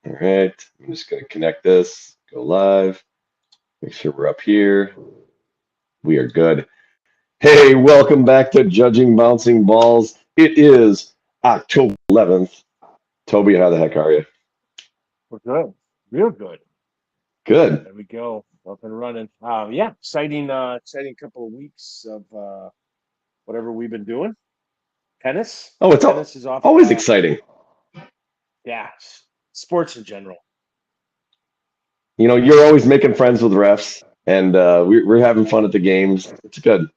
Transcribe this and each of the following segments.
All right. I'm just going to connect this, go live, make sure we're up here. We are good. Hey, welcome back to Judging Bouncing Balls. It is October 11th. Toby, how the heck are you? We're good. Real good. Good. There we go. Up and running. Yeah, exciting couple of weeks of whatever we've been doing. Tennis. Oh, it's Tennis is off. always exciting. Yeah, sports in general. You know, you're always making friends with refs, and we're having fun at the games. It's good.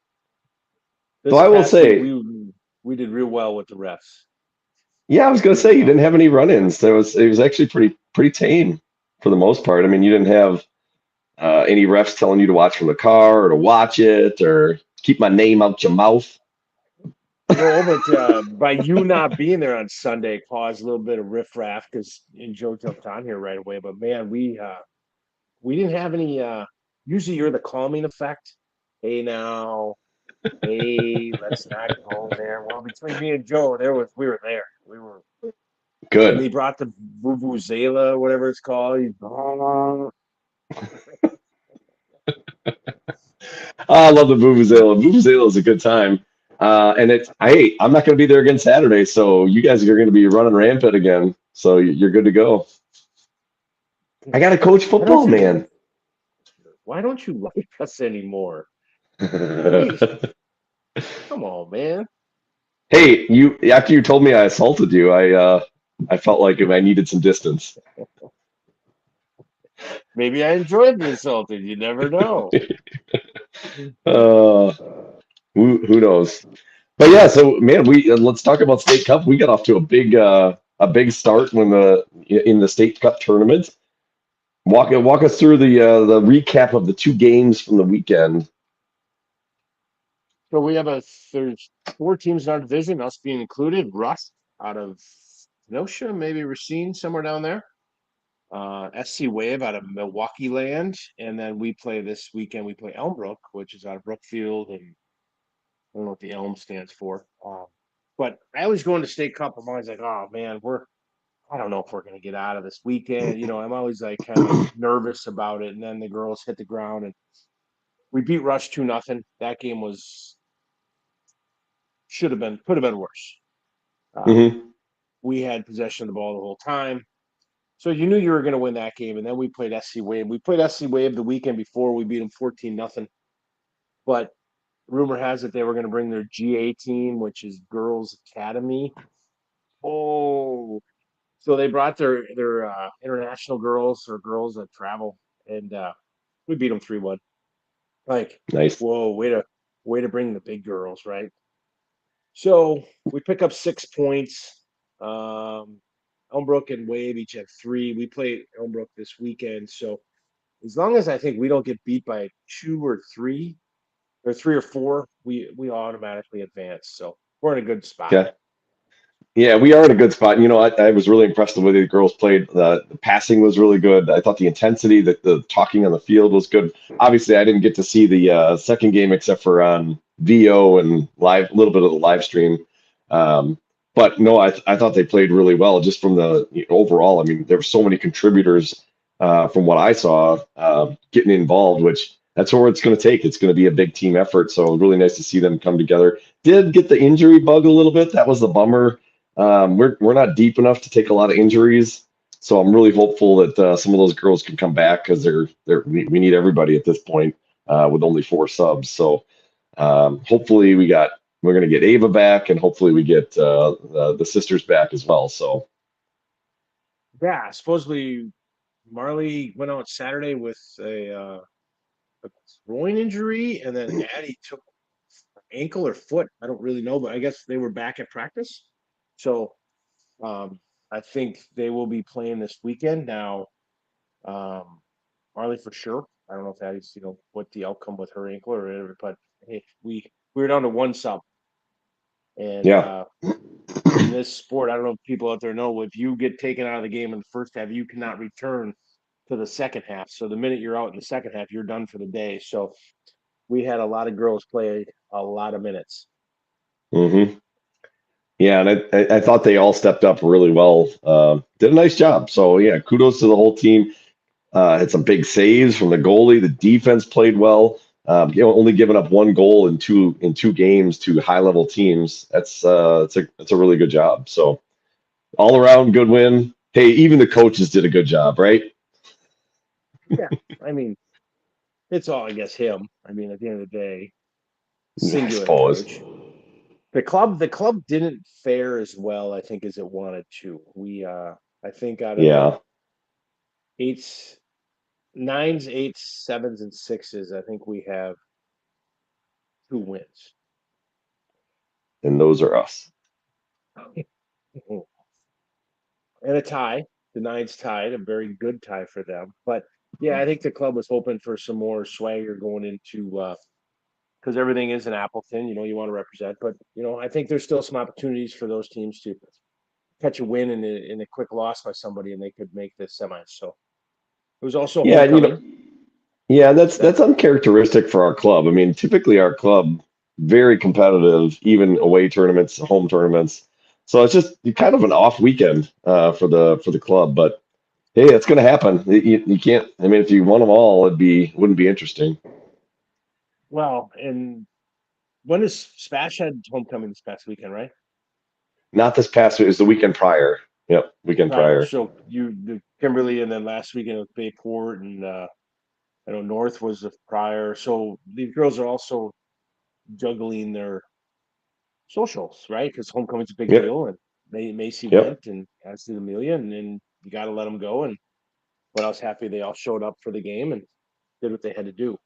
So This I will past week say, we did real well with the refs. yeah, I was going to say Real you didn't well. have any run-ins. It was actually pretty tame for the most part. I mean, you didn't have any refs telling you to watch from the car or to watch it or keep my name out your mouth. No, but by you not being there on Sunday caused a little bit of riffraff because and Joe jumped on here right away. But man, we didn't have any. Usually, you're the calming effect. Hey now. Hey, let's not go there. Well, between me and Joe, we were there. We were, and he Good. brought the vuvuzela, whatever it's called. I love the Vuvuzela. Vuvuzela is a good time. I'm not going to be there again Saturday, so you guys are going to be running rampant again. So you're good to go. I got to coach Why don't football, you? man. Why don't you like us anymore? We come on, man. Hey, you after you told me I assaulted you, I felt like I needed some distance. Maybe I enjoyed the insulting. You never know. Uh, who knows? But yeah, so man, we let's talk about state cup. We got off to a big start when the in the state cup tournament. Walk us through the recap of the two games from the weekend. So we have there's four teams in our division, us being included. Russ out of Kenosha, maybe Racine, somewhere down there. SC Wave out of Milwaukee land, and then we play this weekend. We play Elmbrook, which is out of Brookfield, and I don't know what the Elm stands for. But I always go into state cup. I'm always like, oh man, I don't know if we're gonna get out of this weekend. I'm always like kind of nervous about it. And then the girls hit the ground, and we beat Rush 2-0. That game was should have been could have been worse. Um, Hmm. we had possession of the ball the whole time. So you knew you were going to win that game, and then we played SC Wave. We played SC Wave the weekend before. We beat them 14-0. But rumor has it they were going to bring their GA team, which is Girls Academy. Oh, so they brought their international girls or girls that travel, and we beat them 3-1. Like, Nice. whoa, way to bring the big girls, right? So we pick up 6 points. Um, Elmbrook and Wave each have three. We play Elmbrook this weekend, so as long as I think we don't get beat by two or three or four, we automatically advance. So we're in a good spot. Okay. Yeah, we are in a good spot. You know, I was really impressed with the way the girls played. The passing was really good. I thought the intensity, the talking on the field was good. Obviously, I didn't get to see the second game except for on VO and live, a little bit of the live stream. Um, but no, I thought they played really well just from overall. I mean, there were so many contributors from what I saw getting involved, which that's where it's going to take. It's going to be a big team effort. So really nice to see them come together. Did get the injury bug a little bit. That was the bummer. We're not deep enough to take a lot of injuries, so I'm really hopeful that some of those girls can come back because we need everybody at this point with only four subs. So hopefully we're gonna get Ava back, and hopefully we get the sisters back as well. So Yeah, supposedly Marley went out Saturday with a groin injury, and then Addie took ankle or foot. I don't really know, but I guess they were back at practice. So um, I think they will be playing this weekend. Now, um, Marley for sure. I don't know if that is, what the outcome with her ankle or whatever, but hey, we were down to one sub. And yeah, in this sport, I don't know if people out there know, if you get taken out of the game in the first half, you cannot return to the second half. So the minute you're out in the second half, you're done for the day. So we had a lot of girls play a lot of minutes. hmm Yeah, and I thought they all stepped up really well. Did a nice job. So yeah, kudos to the whole team. Had some big saves from the goalie. The defense played well. Only giving up one goal in two games to high level teams. That's a really good job. So all around good win. Hey, even the coaches did a good job, right? Yeah, I mean, it's all I guess him. I mean, at the end of the day, I singular suppose. coach. The club didn't fare as well, I think, as it wanted to. I think out of the Yeah, eights, nines, eights, sevens, and sixes, I think we have 2 wins. and those are us. And a tie. The nines tied, a very good tie for them. But yeah, I think the club was hoping for some more swagger going into because everything is in Appleton, you want to represent. But I think there's still some opportunities for those teams to catch a win in a quick loss by somebody, and they could make the semis. So it was also Yeah, homecoming. yeah, That that's uncharacteristic for our club. I mean, typically our club very competitive, even away tournaments, home tournaments. So it's just kind of an off weekend for the club. But hey, it's going to happen. You can't. I mean, if you won them all, wouldn't be interesting. well, and when is Spash had homecoming this past weekend, right? Not this past week. It was the weekend prior. Yep, weekend Prior. prior. So the Kimberly, and then last weekend with Bayport, and I know North was the prior. So these girls are also juggling their socials, right? Because homecoming's a big Yep, deal, and Macy yep. went, and as did Amelia, and then you got to let them go. And but I was happy they all showed up for the game and did what they had to do.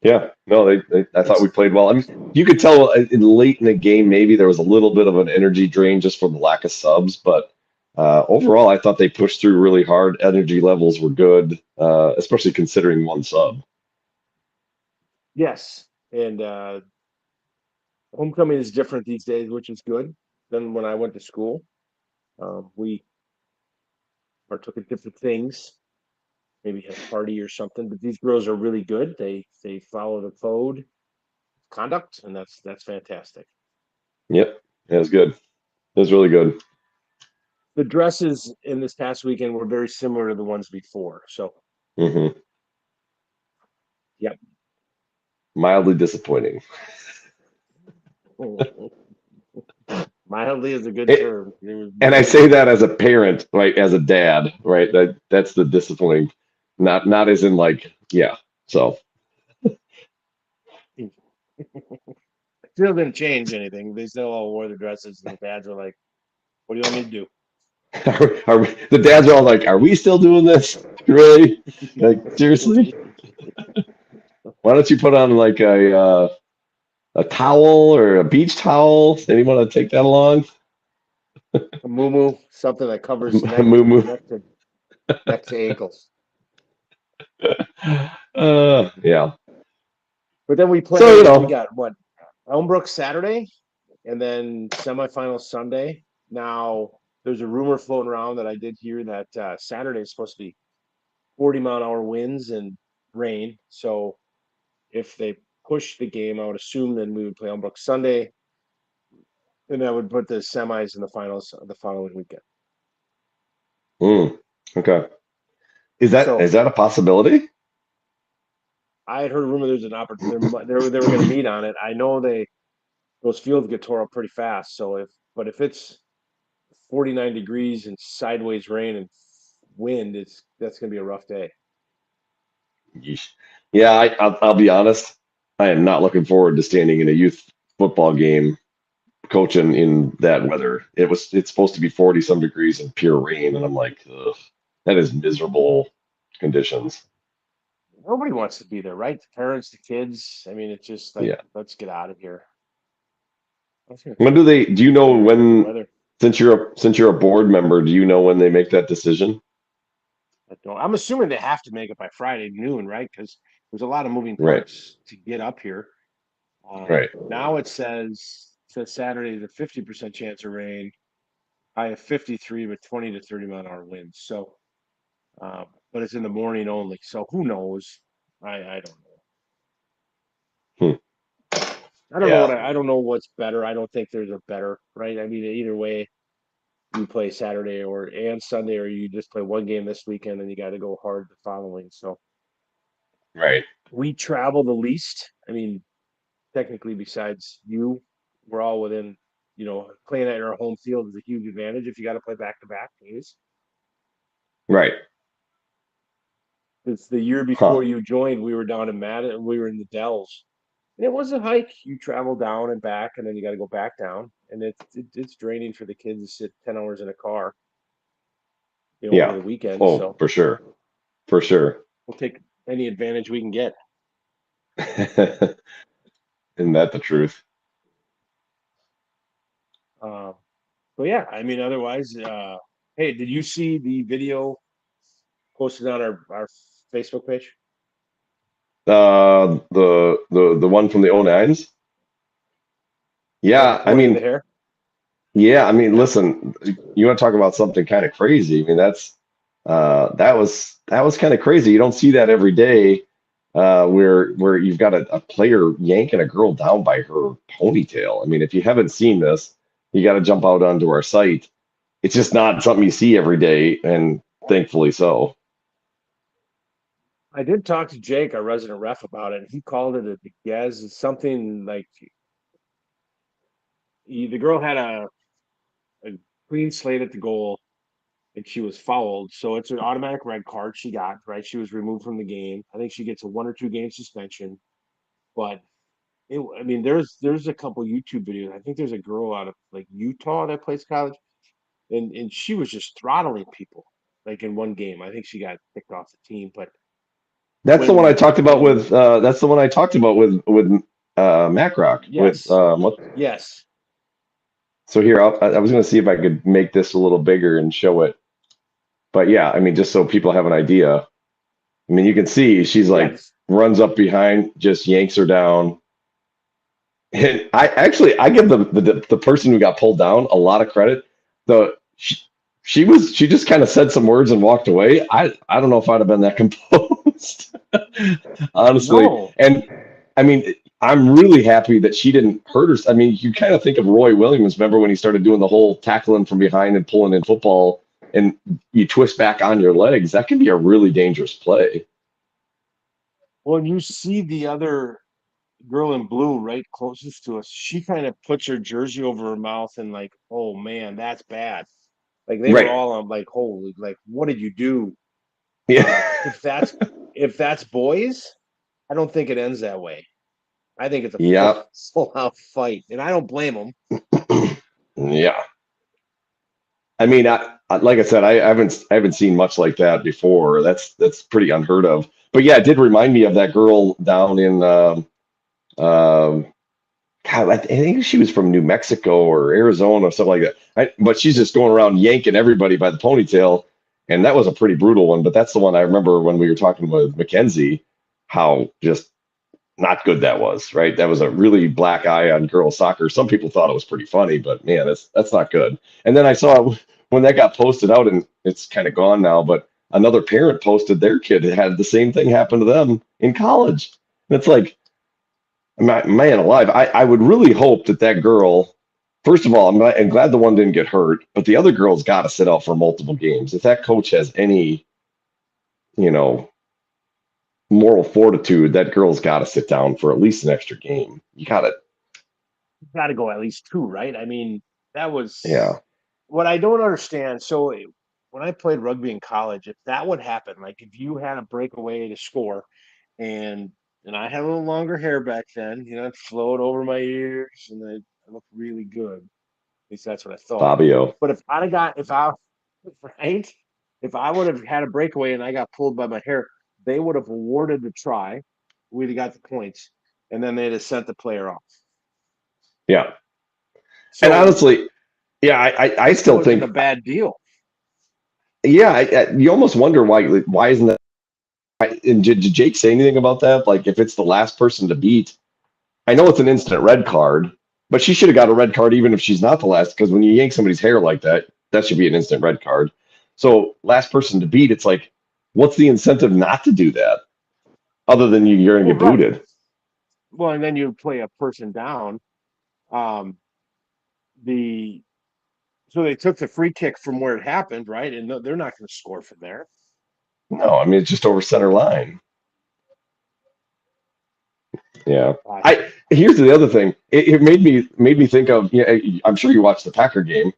Yeah, no, I thought we It's played well. I mean, you could tell late in the game maybe there was a little bit of an energy drain just from the lack of subs, but overall I thought they pushed through really hard. Energy levels were good, especially considering one sub. yes, and homecoming is different these days, which is good than when I went to school. We partook in different things, maybe had a party or something. But these girls are really good. They follow the code conduct, and that's fantastic. Yep, it was good. It was really good. The dresses in this past weekend were very similar to the ones before. So, Hmm. yep. Mildly disappointing. Mildly is a good It, term. It was and I very say that good. as a parent, right, as a dad, right? That's the disappointing, not as in like, yeah. So Still didn't change anything. They still all wore the dresses, and the dads were like, "What do you want me to do?" the dads are all like, "Are we still doing this? Really? Like seriously? Why don't you put on like a towel or a beach towel? Anyone want to take that along? A muumuu, something that covers Moo moo. neck to ankles. Yeah. But then we So play. We got what Elmbrook Saturday, and then semifinal Sunday. Now there's a rumor floating around that I did hear that Saturday is supposed to be 40-mile-an-hour winds and rain. So if they push the game, I would assume then we would play Elmbrook Sunday, and that would put the semis and the finals the following weekend. mm, okay. Is So that a possibility? I had heard a rumor there's an opportunity. They were going to meet on it. I know those fields get tore up pretty fast. So if it's 49 degrees and sideways rain and wind, that's going to be a rough day. Yeesh. Yeah, I'll be honest. I am not looking forward to standing in a youth football game coaching in that weather. It's supposed to be 40 some degrees and pure rain, and I'm like, ugh, that is miserable conditions. Nobody wants to be there, right? The parents, the kids. I mean, it's just like, Yeah. let's get out of here. Let's get When do you know better, different when, weather. since you're a board member, do you know when they make that decision? I'm assuming they have to make it by Friday noon, right? Because there's a lot of moving Right. parts to get up here. Right. Now it says Saturday the 50% chance of rain. I have 53 with 20 to 30-mile-an-hour winds. So, but it's in the morning only. So who knows? I don't know. Hmm. Yeah. I don't know what's better. I don't think there's a better, right? I mean, either way, you play Saturday and Sunday, or you just play one game this weekend and you got to go hard the following. So Right. we travel the least. I mean, technically, besides you, we're all within. Playing at our home field is a huge advantage if you got to play back to back days. Right. It's the year before Huh. you joined, we were down in Madden, we were in the Dells. And it was a hike. You travel down and back, and then you got to go back down, and it's draining for the kids to sit 10 hours in a car, over Yeah. the weekend. Oh, So for sure. For sure. we'll take any advantage we can get. Isn't that the truth? Uh, but yeah, I mean, otherwise, hey, did you see the video posted on our Facebook page? The one from the '09s. Yeah, Yeah, I boy in the mean, hair. yeah, I mean, Yeah, listen, you want to talk about something kind of crazy? I mean, that was kind of crazy. You don't see that every day, where you've got a player yanking a girl down by her ponytail. I mean, if you haven't seen this, you got to jump out onto our site. It's just not something you see every day, and thankfully so. I did talk to Jake, our resident ref, about it. And he called it a Gez, something like the girl had a clean slate at the goal and she was fouled. So it's an automatic red card she got, right? She was removed from the game. I think she gets a 1 or 2 game suspension. But I mean, there's a couple YouTube videos. I think there's a girl out of like Utah that plays college, and she was just throttling people like in one game. I think she got kicked off the team. But That's the one I when talked about when with. That's the one I talked about with Macrock with yes, what. yes, So here, I was going to see if I could make this a little bigger and show it. But yeah, I mean, just so people have an idea. I mean, you can see she's like yes, runs up behind, just yanks her down. And I give the person who got pulled down a lot of credit. The she just kind of said some words and walked away. I don't know if I'd have been that composed, honestly. no. And I mean, I'm really happy that she didn't hurt her. I mean, you kind of think of Roy Williams. Remember when he started doing the whole tackling from behind and pulling in football, and you twist back on your legs? That can be a really dangerous play. When you see the other girl in blue right closest to us, she kind of puts her jersey over her mouth and like, oh man, that's bad. Like they were Right. all on like, holy, like what did you do? Yeah. If that's boys, I don't think it ends that way. I think it's a Yeah. full out fight, and I don't blame them. Yeah. I mean, like I said, I haven't seen much like that before. That's pretty unheard of. But yeah, it did remind me of that girl down in um God, I think she was from New Mexico or Arizona or something like that. But she's just going around yanking everybody by the ponytail, and that was a pretty brutal one. But that's the one I remember when we were talking with Mackenzie, how just not good that was. Right, that was a really black eye on girls soccer. Some people thought it was pretty funny, but man, that's not good. And then I saw when that got posted out, and it's kind of gone now. But another parent posted their kid had the same thing happen to them in college. And it's like, man alive, I would really hope that that girl, first of all, I'm glad the one didn't get hurt, but the other girl's got to sit out for multiple games. If that coach has any, you know, moral fortitude, that girl's got to sit down for at least an extra game. You got to, Got to go at least two, right? I mean, that was yeah, what I don't understand. So when I played rugby in college, if that would happen, like if you had a breakaway to score, and I had a little longer hair back then, it flowed over my ears, and I looked really good. At least that's what I thought. Fabio. But if I right, if I would have had a breakaway and I got pulled by my hair, they would have awarded the try. We'd have got the points, and then they'd have sent the player off. Yeah. And So honestly, yeah, I it still wasn't a think, bad deal. yeah, you almost wonder why isn't that? And did Jake say anything about that? Like, if it's the last person to beat, I know it's an instant red card, but she should have got a red card even if she's not the last, because when you yank somebody's hair like that, that should be an instant red card. So last person to beat, it's like, what's the incentive not to do that other than you're going to Well, get right. booted? well, and then you play a person down. Um, the so they took the free kick from where it happened, right? And they're not going to score from there. No, I mean it's just over center line. Yeah. Uh, I Here's the other thing. It made me think of, yeah, I'm sure you watched the Packer game.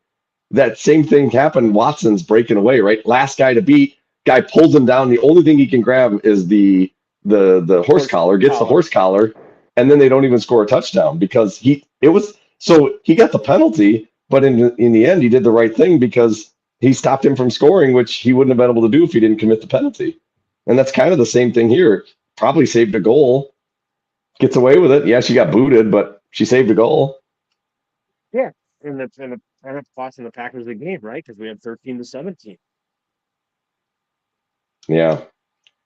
That same thing happened. Watson's breaking away, right? Last guy to beat, guy pulls him down. The only thing he can grab is the horse horse collar, gets the collar. horse collar, and then they don't even score a touchdown because he got the penalty, but in the end he did the right thing because he stopped him from scoring, which he wouldn't have been able to do if he didn't commit the penalty. And that's kind of the same thing here. Probably saved a goal, gets away with it. Yeah, she got booted, but she saved a goal. Yeah, and the end up costing the Packers the game, right? Because we had 13-17. Yeah.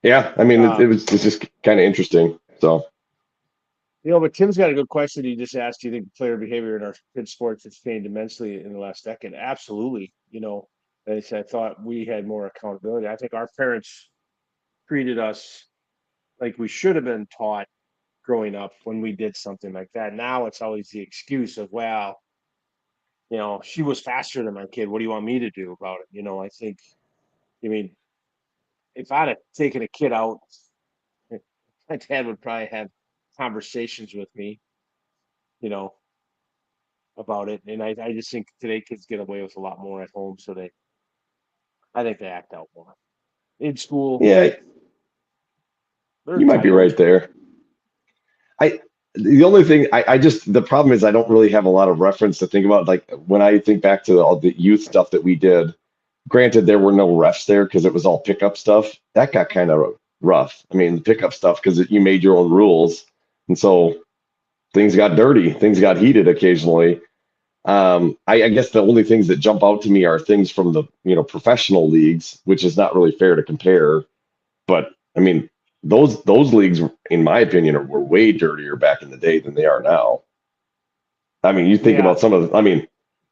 Yeah, I mean, it's just kind of interesting. So, But Tim's got a good question. He just asked, "Do you think player behavior in our kids' sports has changed immensely in the last decade?" Absolutely. They said, I thought we had more accountability. I think our parents treated us like we should have been taught growing up when we did something like that. Now it's always the excuse of, well, she was faster than my kid. What do you want me to do about it? I think, I mean, if I'd have taken a kid out, my dad would probably have conversations with me, you know, about it. And I just think today kids get away with a lot more at home. I think they act out more. In school, yeah, they're you might be entitled. right there. I The only thing I just the problem is I don't really have a lot of reference to think about. Like when I think back to all the youth stuff that we did, granted there were no refs there because it was all pickup stuff. That got kind of rough. I mean, the pickup stuff because you made your own rules, and so things got dirty, things got heated occasionally. I guess the only things that jump out to me are things from the professional leagues, which is not really fair to compare. But I mean, those leagues, in my opinion, were way dirtier back in the day than they are now. I mean, you think Yeah, about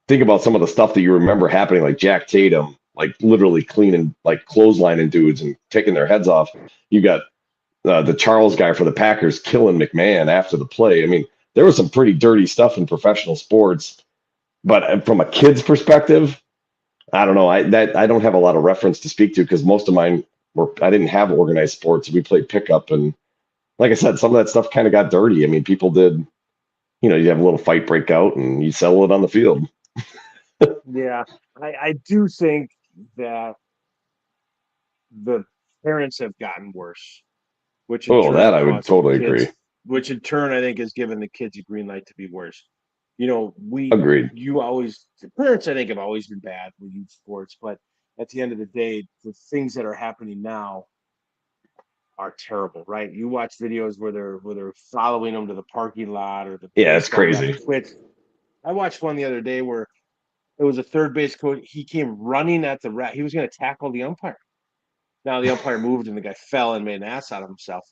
think about some of the stuff that you remember happening, like Jack Tatum, like literally cleaning, like clotheslining dudes and taking their heads off. You got the Charles guy for the Packers killing McMahon after the play. I mean, there was some pretty dirty stuff in professional sports, but from a kid's perspective, I don't know. I don't have a lot of reference to speak to because most of mine I didn't have organized sports. We played pickup, and like I said, some of that stuff kind of got dirty. I mean, people did, you have a little fight break out and you settle it on the field. yeah. I do think that the parents have gotten worse, which in Oh, turn that have I would caused the totally agree. kids, which in turn I think has given the kids a green light to be worse. Agreed. The parents I think have always been bad with youth sports, but at the end of the day, the things that are happening now are terrible, right? You watch videos where they're following them to the parking lot, or the Yeah, it's baseball guy crazy. quits. I watched one the other day where it was a third base coach. He came running at the rat. He was going to tackle the umpire. Now the umpire moved and the guy fell and made an ass out of himself.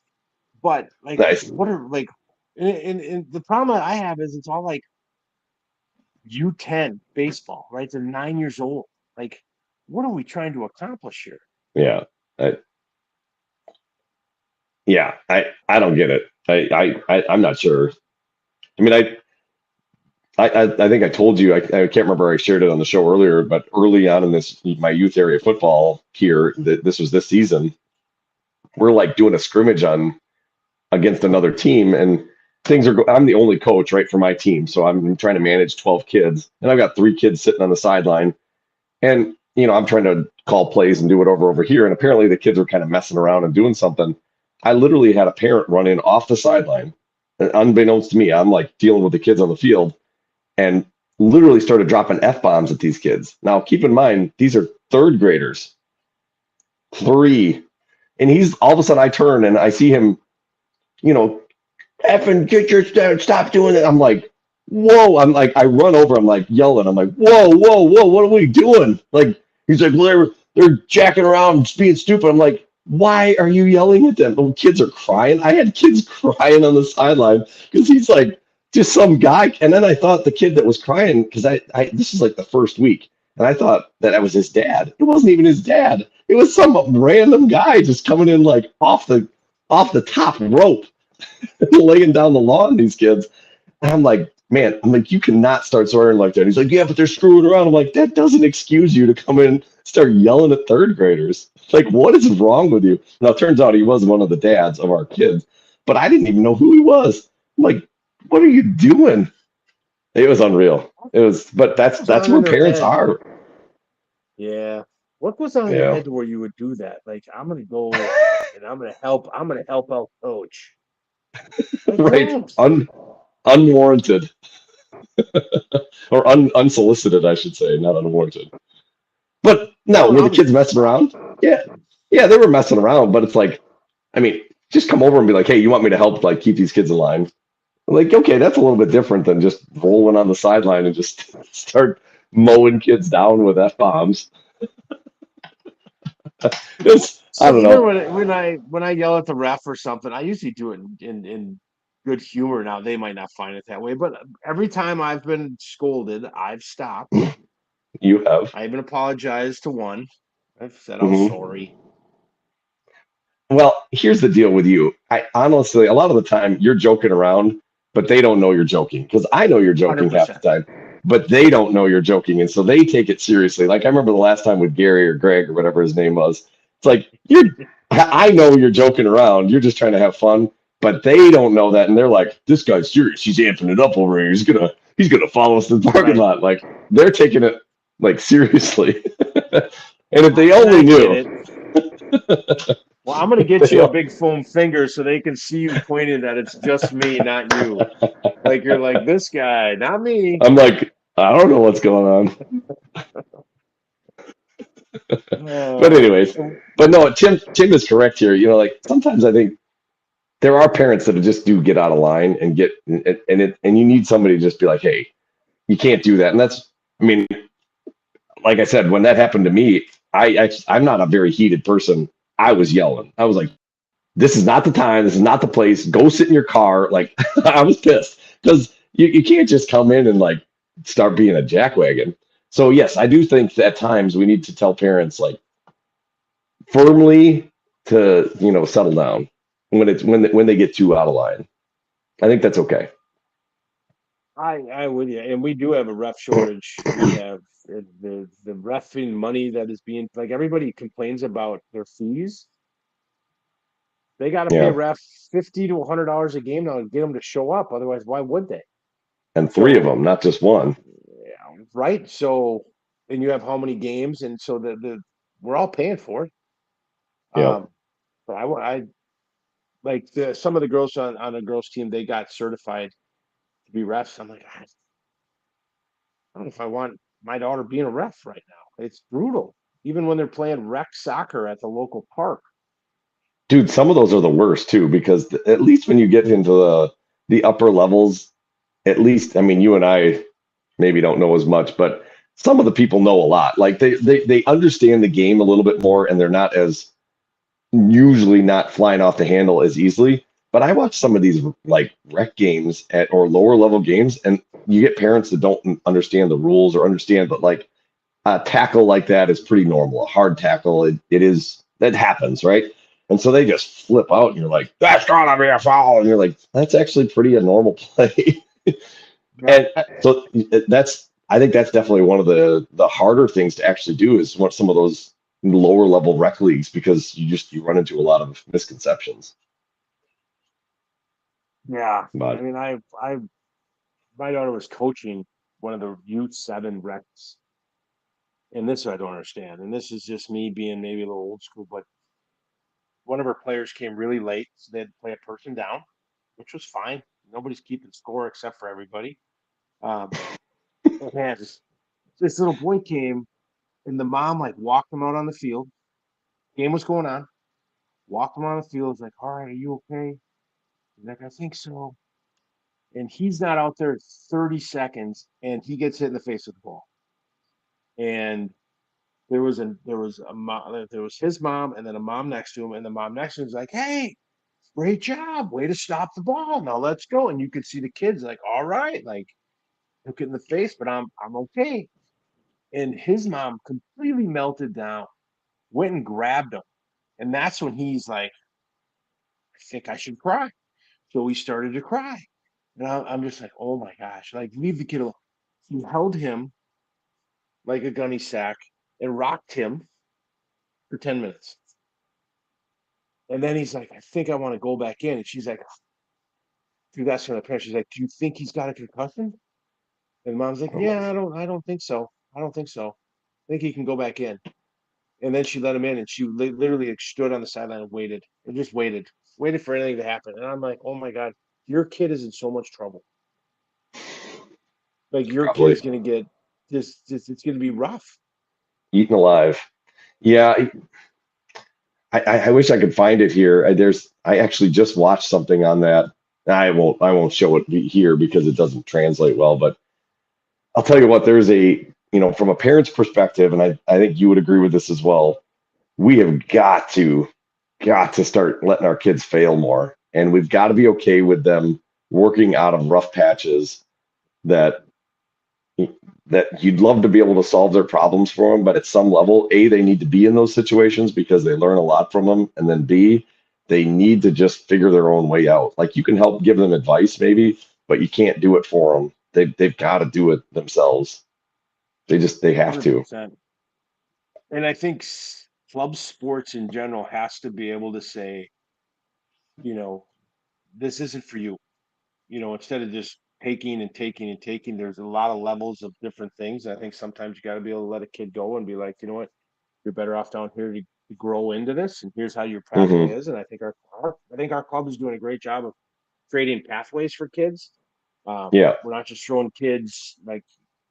But like, Nice. what are like, and the problem I have is it's all like U10 baseball, right? They're 9 years old. Like, what are we trying to accomplish here? Yeah. I, yeah. I don't get it. I'm not sure. I mean, I think I told you, I can't remember, I shared it on the show earlier, but early on in my youth area football here, this was this season, we're like doing a scrimmage against another team, and I'm the only coach, right, for my team. So I'm trying to manage 12 kids, and I've got 3 kids sitting on the sideline, and, I'm trying to call plays and do it over here. And apparently the kids were kind of messing around and doing something. I literally had a parent run in off the sideline, and unbeknownst to me, I'm like dealing with the kids on the field, and literally started dropping F-bombs at these kids. Now, keep in mind, these are third graders, 3. And he's all of a sudden I turn and I see him, you know, effing get your stop doing it. I'm like, whoa. I'm like, I run over, I'm like yelling. I'm like, whoa, whoa, whoa, what are we doing? Like, he's like, well, they're jacking around, being stupid. I'm like, why are you yelling at them? The kids are crying. I had kids crying on the sideline because he's like just some guy. And then I thought the kid that was crying, because I this is like the first week, and I thought that was his dad. It wasn't even his dad. It was some random guy just coming in like off the top rope. laying down the law on these kids. And I'm like, man, I'm like, you cannot start swearing like that. He's like, yeah, but they're screwing around. I'm like, that doesn't excuse you to come in and start yelling at third graders. Like, what is wrong with you? Now, it turns out he was one of the dads of our kids, but I didn't even know who he was. I'm like, what are you doing? It was unreal. It was, but What goes that's on in where their parents head? are. Yeah. What goes on in your Yeah, head to where you would do that? Like, I'm gonna go and I'm gonna help out coach. Like, right. don't. Unwarranted or unsolicited, I should say, not unwarranted. But no, Well, were the I'm kids messing around? Yeah, yeah, they were messing around. But it's like, I mean, just come over and be like, hey, you want me to help like keep these kids in line? Like, okay, that's a little bit different than just rolling on the sideline and just start mowing kids down with F bombs. It's, I so don't even know. when I yell at the ref or something, I usually do it in good humor. Now they might not find it that way, but every time I've been scolded, I've stopped. You have. I even apologized to one. I've said I was Hmm. sorry. Well, here's the deal with you. I honestly, a lot of the time, you're joking around, but they don't know you're joking because I know you're joking half the 100%. time, but they don't know you're joking, and so they take it seriously. Like I remember the last time with Gary or Greg or whatever his name was. It's like you're. I know you're joking around. You're just trying to have fun, but they don't know that, and they're like, "This guy's serious. He's amping it up over here. He's gonna follow us to the parking Right. lot." Like they're taking it like seriously, and if they And only I get knew. it. Well, I'm gonna get They, you a big foam finger so they can see you pointing that it's just me, not you. Like you're like this guy, not me. I'm like, I don't know what's going on. But Uh, anyways, but no, Tim is correct here. You know, like sometimes I think there are parents that just do get out of line and get and you need somebody to just be like, hey, you can't do that. And that's, I mean, like I said, when that happened to me, I'm not a very heated person. I was yelling. I was like, this is not the time. This is not the place. Go sit in your car. Like I was pissed because you can't just come in and like start being a jackwagon. So yes, I do think that at times we need to tell parents like firmly to settle down when they get too out of line. I think that's okay. I with you, and we do have a ref shortage. We have the refing money that is being like everybody complains about their fees. They got to pay a Yeah, ref $50 to $100 a game now to get them to show up. Otherwise, why would they? and three of So, them, not just one. yeah, right. So, and you have how many games, and so the we're all paying for it. Yeah, Um, but I like some of the girls on a girls team. They got certified to be refs. I'm like, I don't know if I want my daughter being a ref right now. It's brutal. Even when they're playing rec soccer at the local park. dude, some of those are the worst too because at least when you get into the upper levels, at least I mean, you and I maybe don't know as much, but some of the people know a lot. Like they understand the game a little bit more, and they're not as usually not flying off the handle as easily. But I watch some of these like rec games at or lower level games, and you get parents that don't understand the rules or understand that like a tackle like that is pretty normal. A hard tackle, it is that happens, right? And so they just flip out, and you're like, "That's gotta be a foul," and you're like, "That's actually pretty a normal play." Yeah. And so that's I think that's definitely one of the harder things to actually do is what some of those lower level rec leagues because you run into a lot of misconceptions. Yeah. I But mean, I my daughter was coaching one of the youth seven recs, and this I don't understand. And this is just me being maybe a little old school, but one of her players came really late, so they had to play a person down, which was fine. Nobody's keeping score except for everybody. Um, but man, this little boy came, and the mom like walked him out on the field. Game was going on. Walked him on the field. Was like, "All right, are you okay?" He's like, "I think so." And he's not out there 30 seconds, and he gets hit in the face with the ball. And there was his mom, and then a mom next to him, and the mom next to him was like, "Hey, great job, way to stop the ball. Now let's go." And you could see the kids like, "All right," like look in the face, but I'm okay. And his mom completely melted down, went and grabbed him, and that's when he's like, "I think I should cry." So he started to cry. And I'm just like, oh my gosh, like leave the kid alone. He held him like a gunny sack and rocked him for 10 minutes. And then he's like, I think I want to go back in. And she's like, she's asking the parents, she's like, do you think he's got a concussion? And mom's like, yeah, I don't think so. I don't think so. I think he can go back in. And then she let him in, and she literally like, stood on the sideline and waited, and just waited for anything to happen. And I'm like, oh my god, your kid is in so much trouble. Like your kid Probably is gonna get this. It's gonna be rough. eaten alive. Yeah, I wish I could find it here. I actually just watched something on that. I won't show it here because it doesn't translate well. But I'll tell you what, there's from a parent's perspective, and I think you would agree with this as well. We have got to start letting our kids fail more, and we've got to be okay with them working out of rough patches that that you'd love to be able to solve their problems for them, but at some level, A, they need to be in those situations because they learn a lot from them, and then B, they need to just figure their own way out. Like you can help give them advice maybe, but you can't do it for them. They've got to do it themselves. They have to. 100%. And I think club sports in general has to be able to say, you know, this isn't for you. Instead of just taking and taking and taking, there's a lot of levels of different things. I think sometimes you got to be able to let a kid go and be like, you know what, you're better off down here to grow into this, and here's how your pathway Hmm. is. And I think our club is doing a great job of creating pathways for kids. Yeah, We're not just throwing kids like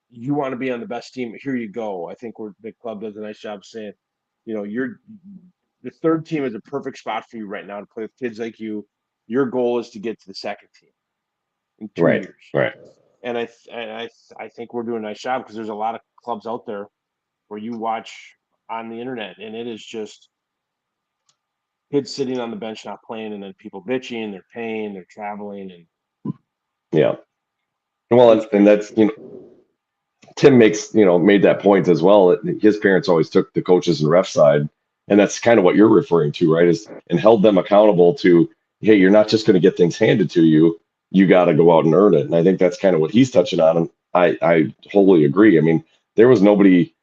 you want to be on the best team. Here you go. I think the club does a nice job saying, you're the third team is a perfect spot for you right now to play with kids like you. Your goal is to get to the second team in two right, years. right. And I think we're doing a nice job because there's a lot of clubs out there where you watch on the internet and it is just kids sitting on the bench not playing and then people bitching, they're paying, they're traveling, and Yeah. Well, it's and crazy. that's Tim made that point as well. His parents always took the coaches and ref side, and that's kind of what you're referring to, right? And held them accountable to, hey, you're not just going to get things handed to you. You got to go out and earn it. And I think that's kind of what he's touching on. And I wholly agree. I mean, there was nobody,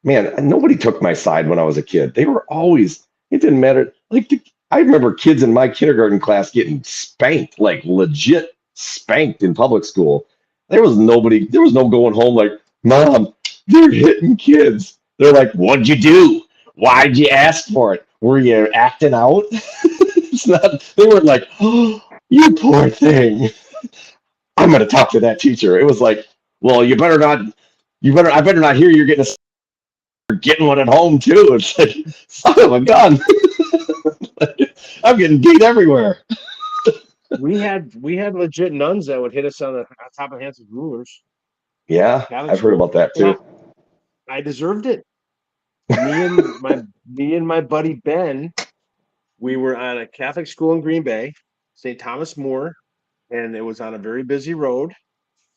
man, nobody took my side when I was a kid. They were always, it didn't matter. Like I remember kids in my kindergarten class getting spanked, like legit spanked in public school. There was no going home like, Mom, they're hitting kids. They're like, what'd you do? Why'd you ask for it? Were you acting out? It's not, they weren't like, oh, you poor thing. I'm going to talk to that teacher. It was like, well, I better not hear you're getting one at home too. It's like, son of a gun. I'm getting beat everywhere. We had legit nuns that would hit us on top of hands with rulers. Yeah, Catholic I've heard school. about that And too. I deserved it. Me and my buddy Ben, we were on a Catholic school in Green Bay, St. Thomas More, and it was on a very busy road.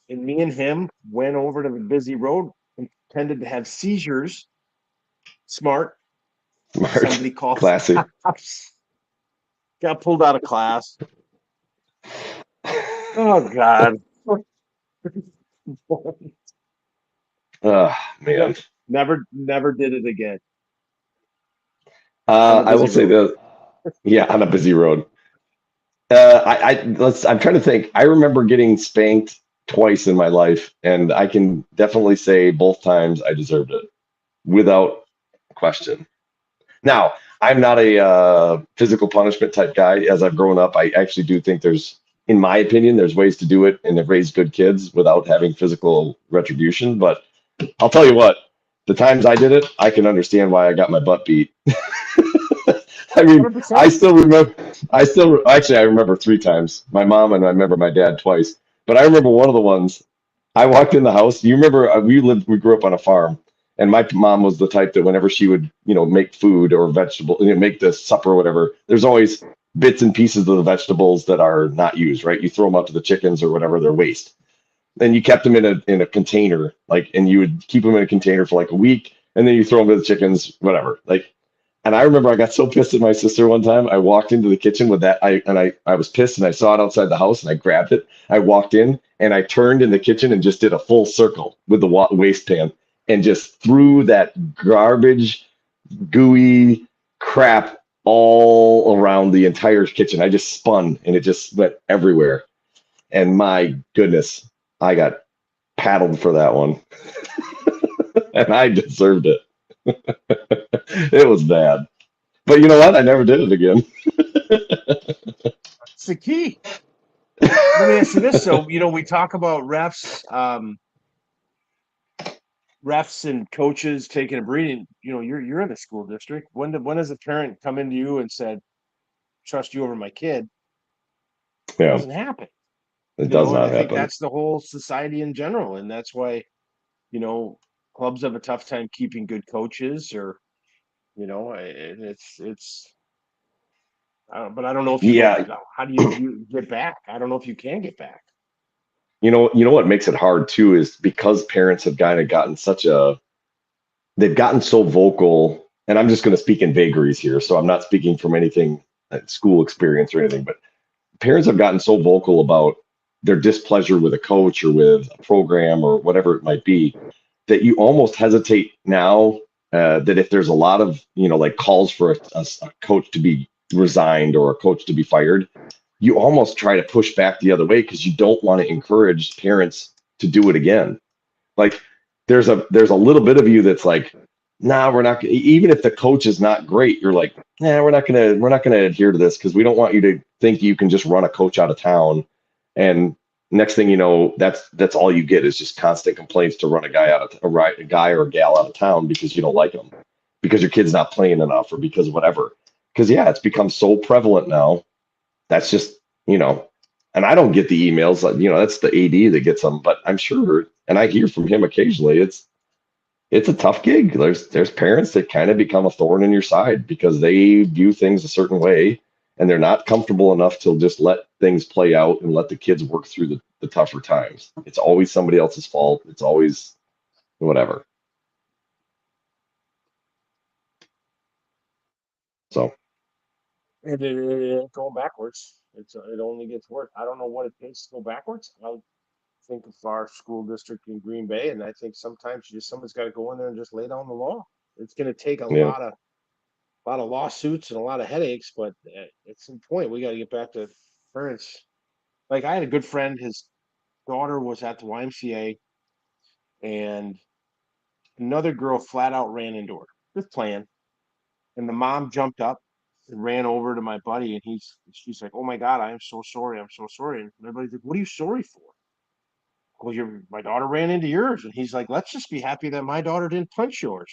And me and him went over to the busy road and pretended to have seizures. Smart. Smart. Somebody called Classy. cops. Got pulled out of class. Oh God. Oh, man. Never did it again on the I will busy say road. this. Yeah, on a busy road. I'm trying to think. I remember getting spanked twice in my life, and I can definitely say both times I deserved it without question. Now, I'm not a physical punishment type guy. As I've grown up, I actually do think in my opinion, there's ways to do it and to raise good kids without having physical retribution. But I'll tell you what, the times I did it, I can understand why I got my butt beat. I mean, 100%. I remember three times. My mom and I remember my dad twice. But I remember one of the ones. I walked in the house. You remember we grew up on a farm, and my mom was the type that whenever she would, make food or vegetable, make the supper or whatever, there's always bits and pieces of the vegetables that are not used, right? You throw them out to the chickens or whatever, they're waste. Then you kept them in a container, and you would keep them in a container for like a week, and then you throw them to the chickens, whatever. Like And I remember I got so pissed at my sister one time. I walked into the kitchen with that. I was pissed and I saw it outside the house and I grabbed it. I walked in and I turned in the kitchen and just did a full circle with the waste pan and just threw that garbage, gooey crap all around the entire kitchen. I just spun and it just went everywhere. And my goodness, I got paddled for that one. And I deserved it. It was bad. But you know what? I never did it again. It's the key. Let me ask you this. So, we talk about refs and coaches taking a breathing. You're in a school district. When does a parent come into you and said, trust you over my kid? It Yeah, doesn't happen. it does And I not think happen. that's the whole society in general. And that's why, you know, clubs have a tough time keeping good coaches or, it's but I don't know if you go. Yeah, How do you get back? I don't know if you can get back. you know what makes it hard too is because parents have kind of gotten they've gotten so vocal, and I'm just going to speak in vagaries here, so I'm not speaking from anything school experience or anything, but parents have gotten so vocal about their displeasure with a coach or with a program or whatever it might be that you almost hesitate now that if there's a lot of like calls for a coach to be resigned or a coach to be fired, you almost try to push back the other way because you don't want to encourage parents to do it again. Like there's a little bit of you that's like, nah, we're not even if the coach is not great, you're like, nah, we're not gonna adhere to this because we don't want you to think you can just run a coach out of town. And next thing you know, that's all you get is just constant complaints to run a guy or a gal out of town because you don't like them, because your kid's not playing enough or because whatever. Because yeah, it's become so prevalent now. That's just, you know, and I don't get the emails, that's the AD that gets them, but I'm sure, and I hear from him occasionally, it's a tough gig. There's parents that kind of become a thorn in your side because they view things a certain way and they're not comfortable enough to just let things play out and let the kids work through the tougher times. It's always somebody else's fault. It's always whatever. So It ain't going backwards. It only gets worse. I don't know what it takes to go backwards. I think of our school district in Green Bay, and I think sometimes someone's got to go in there and just lay down the law. It's going to take a yeah, lot of lawsuits and a lot of headaches, but at some point we got to get back to parents. Like I had a good friend, his daughter was at the YMCA, and another girl flat out ran into her, just playing, and the mom jumped up and ran over to my buddy, and she's like, "Oh my God, I am so sorry, I'm so sorry." And everybody's like, "What are you sorry for?" Well, my daughter ran into yours, and he's like, "Let's just be happy that my daughter didn't punch yours."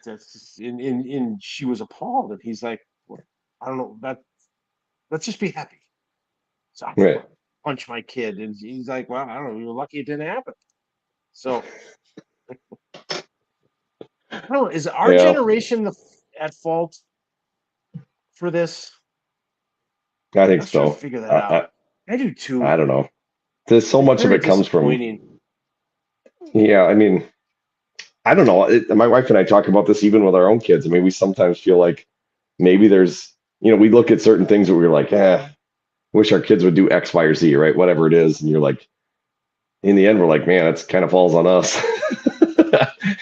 That's in she was appalled, and he's like, well, "I don't know that. Let's just be happy." So I didn't right. want to punch my kid, and he's like, "Well, I don't know. You were lucky it didn't happen." So I don't know. Is our Yeah, generation at fault for this? I I think was trying to so. figure that I, out. I, I do I too. don't know. There's so It's much of very it comes from, disappointing. yeah, I mean, I don't know. My wife and I talk about this even with our own kids. I mean, we sometimes feel like maybe we look at certain things that we're like, wish our kids would do X, Y, or Z, right? Whatever it is. And you're like, in the end, we're like, man, it's kind of falls on us.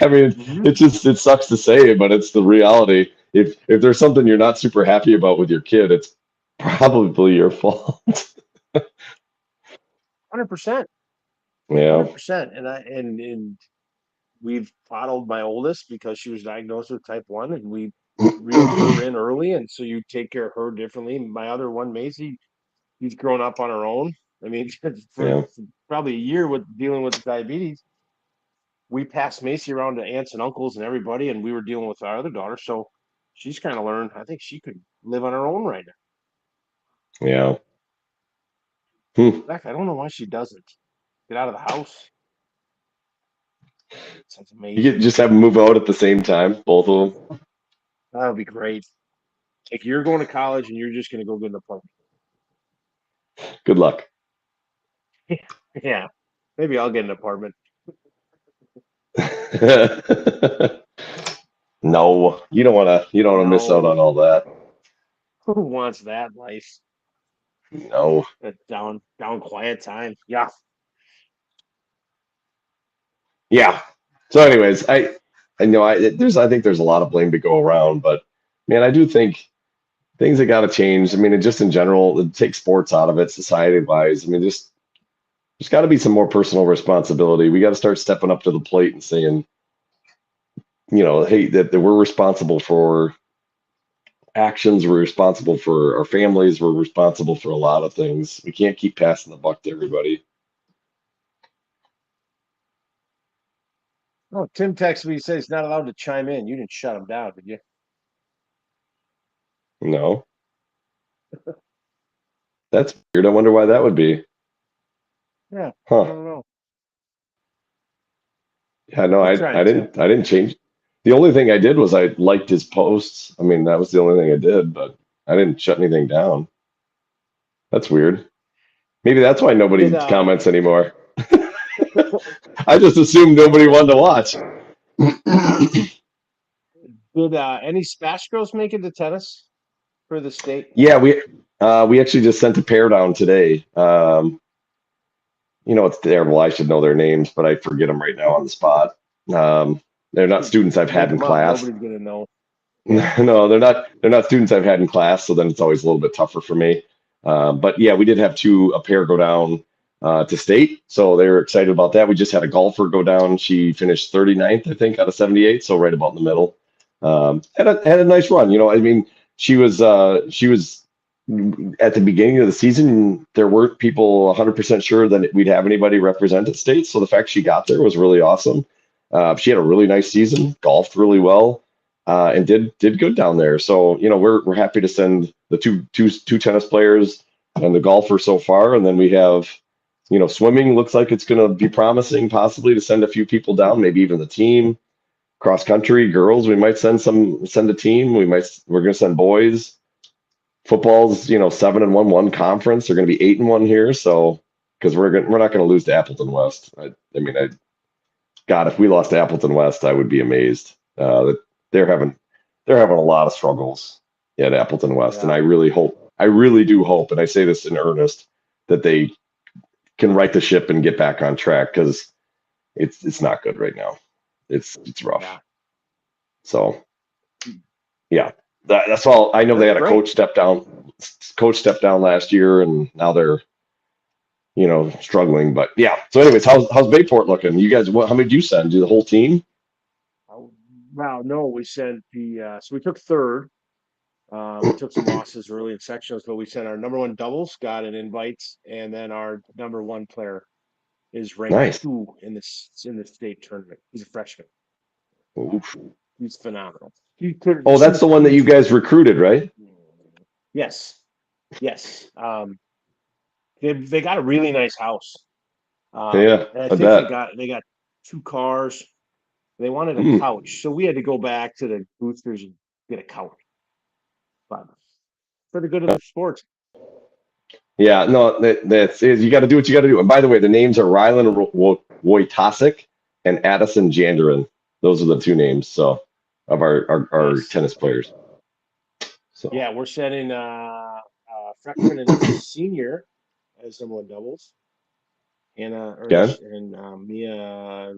I mean, Mhm. it sucks to say, but it's the reality. If there's something you're not super happy about with your kid, it's probably your fault. 100%. Yeah. 100%. And we've coddled my oldest because she was diagnosed with type 1, and we reeled her in early, and so you take care of her differently. My other one, Macy, she's grown up on her own. I mean, Yeah. for probably a year with dealing with diabetes, we passed Macy around to aunts and uncles and everybody, and we were dealing with our other daughter. So she's kind of learned. I think she could live on her own right now. Yeah. Hmm. In fact, I don't know why she doesn't get out of the house. Sounds You amazing. could just have them move out at the same time, both of them. That would be great. Like you're going to college and you're just going to go get an apartment. Good luck. Yeah, maybe I'll get an apartment. No, you don't want to miss out No, on all that. who wants that life? No. A down quiet time. Yeah. Yeah. So, anyways, I know I think there's a lot of blame to go around, but man, I do think things that got to change. I mean, and just in general, take sports out of it, society wise. I mean, just got to be some more personal responsibility. We got to start stepping up to the plate and saying, hey, that we're responsible for actions, we're responsible for our families, we're responsible for a lot of things. We can't keep passing the buck to everybody. Oh, Tim texted me. He says he's not allowed to chime in. You didn't shut him down, did you? No, that's weird. I wonder why that would be. Yeah, I Huh. don't know. Yeah, no, Keep trying, I Tim. didn't change. The only thing I did was I liked his posts. I mean, that was the only thing I did, but I didn't shut anything down. That's weird. Maybe that's why Did nobody comments anymore. I just assumed nobody wanted to watch. did any Smash Girls make it to tennis for the state? Yeah, we actually just sent a pair down today. It's terrible. I should know their names, but I forget them right now on the spot. They're not students I've Make had in them up. class. Nobody's gonna know. Yeah. No, they're not. They're not students I've had in class, so then it's always a little bit tougher for me. But yeah, we did have a pair go down to state, so they were excited about that. We just had a golfer go down. She finished 39th, I think, out of 78, so right about in the middle. Had a nice run. I mean, she was at the beginning of the season. There weren't people 100% sure that we'd have anybody represent at state, so the fact she got there was really awesome. She had a really nice season, golfed really well and did good down there. So we're happy to send the two tennis players and the golfer so far, and then we have swimming looks like it's going to be promising, possibly to send a few people down, maybe even the team. Cross country girls, we might send a team. We're going to send boys. Football's 7-1 conference. They're going to be 8-1 here, so because we're not going to lose to Appleton West. I mean, God, if we lost to Appleton West, I would be amazed. They're having they're having a lot of struggles at Appleton West, and Yeah. I really do hope, and I say this in earnest, that they can right the ship and get back on track because it's not good right now. It's rough. Yeah. So yeah, that's all. I know they That's had a great. coach step down last year, and now they're struggling. But yeah. So anyways, how's Bayport looking? You guys, how many did you send? Do the whole team? Oh, wow. No, we sent so we took third. We took some losses early in sectionals, but we sent our number one doubles, got an invite, and then our number one player is ranked Nice. 2 in the state tournament. He's a freshman. Oof. He's phenomenal. He could Oh, that's the one that you guys recruited, right? Yes. Yes. They got a really nice house. Yeah, And I I think bet. they got 2 cars. They wanted a Hmm. couch, so we had to go back to the boosters and get a couch. But for the good of the sport. Yeah, no, that's you got to do what you got to do. And by the way, the names are Rylan Wojtasic and Addison Jandarin. Those are the two names of our Nice. tennis players. So Yeah, we're sending freshman and senior as number one doubles. Anna or again, and Mia,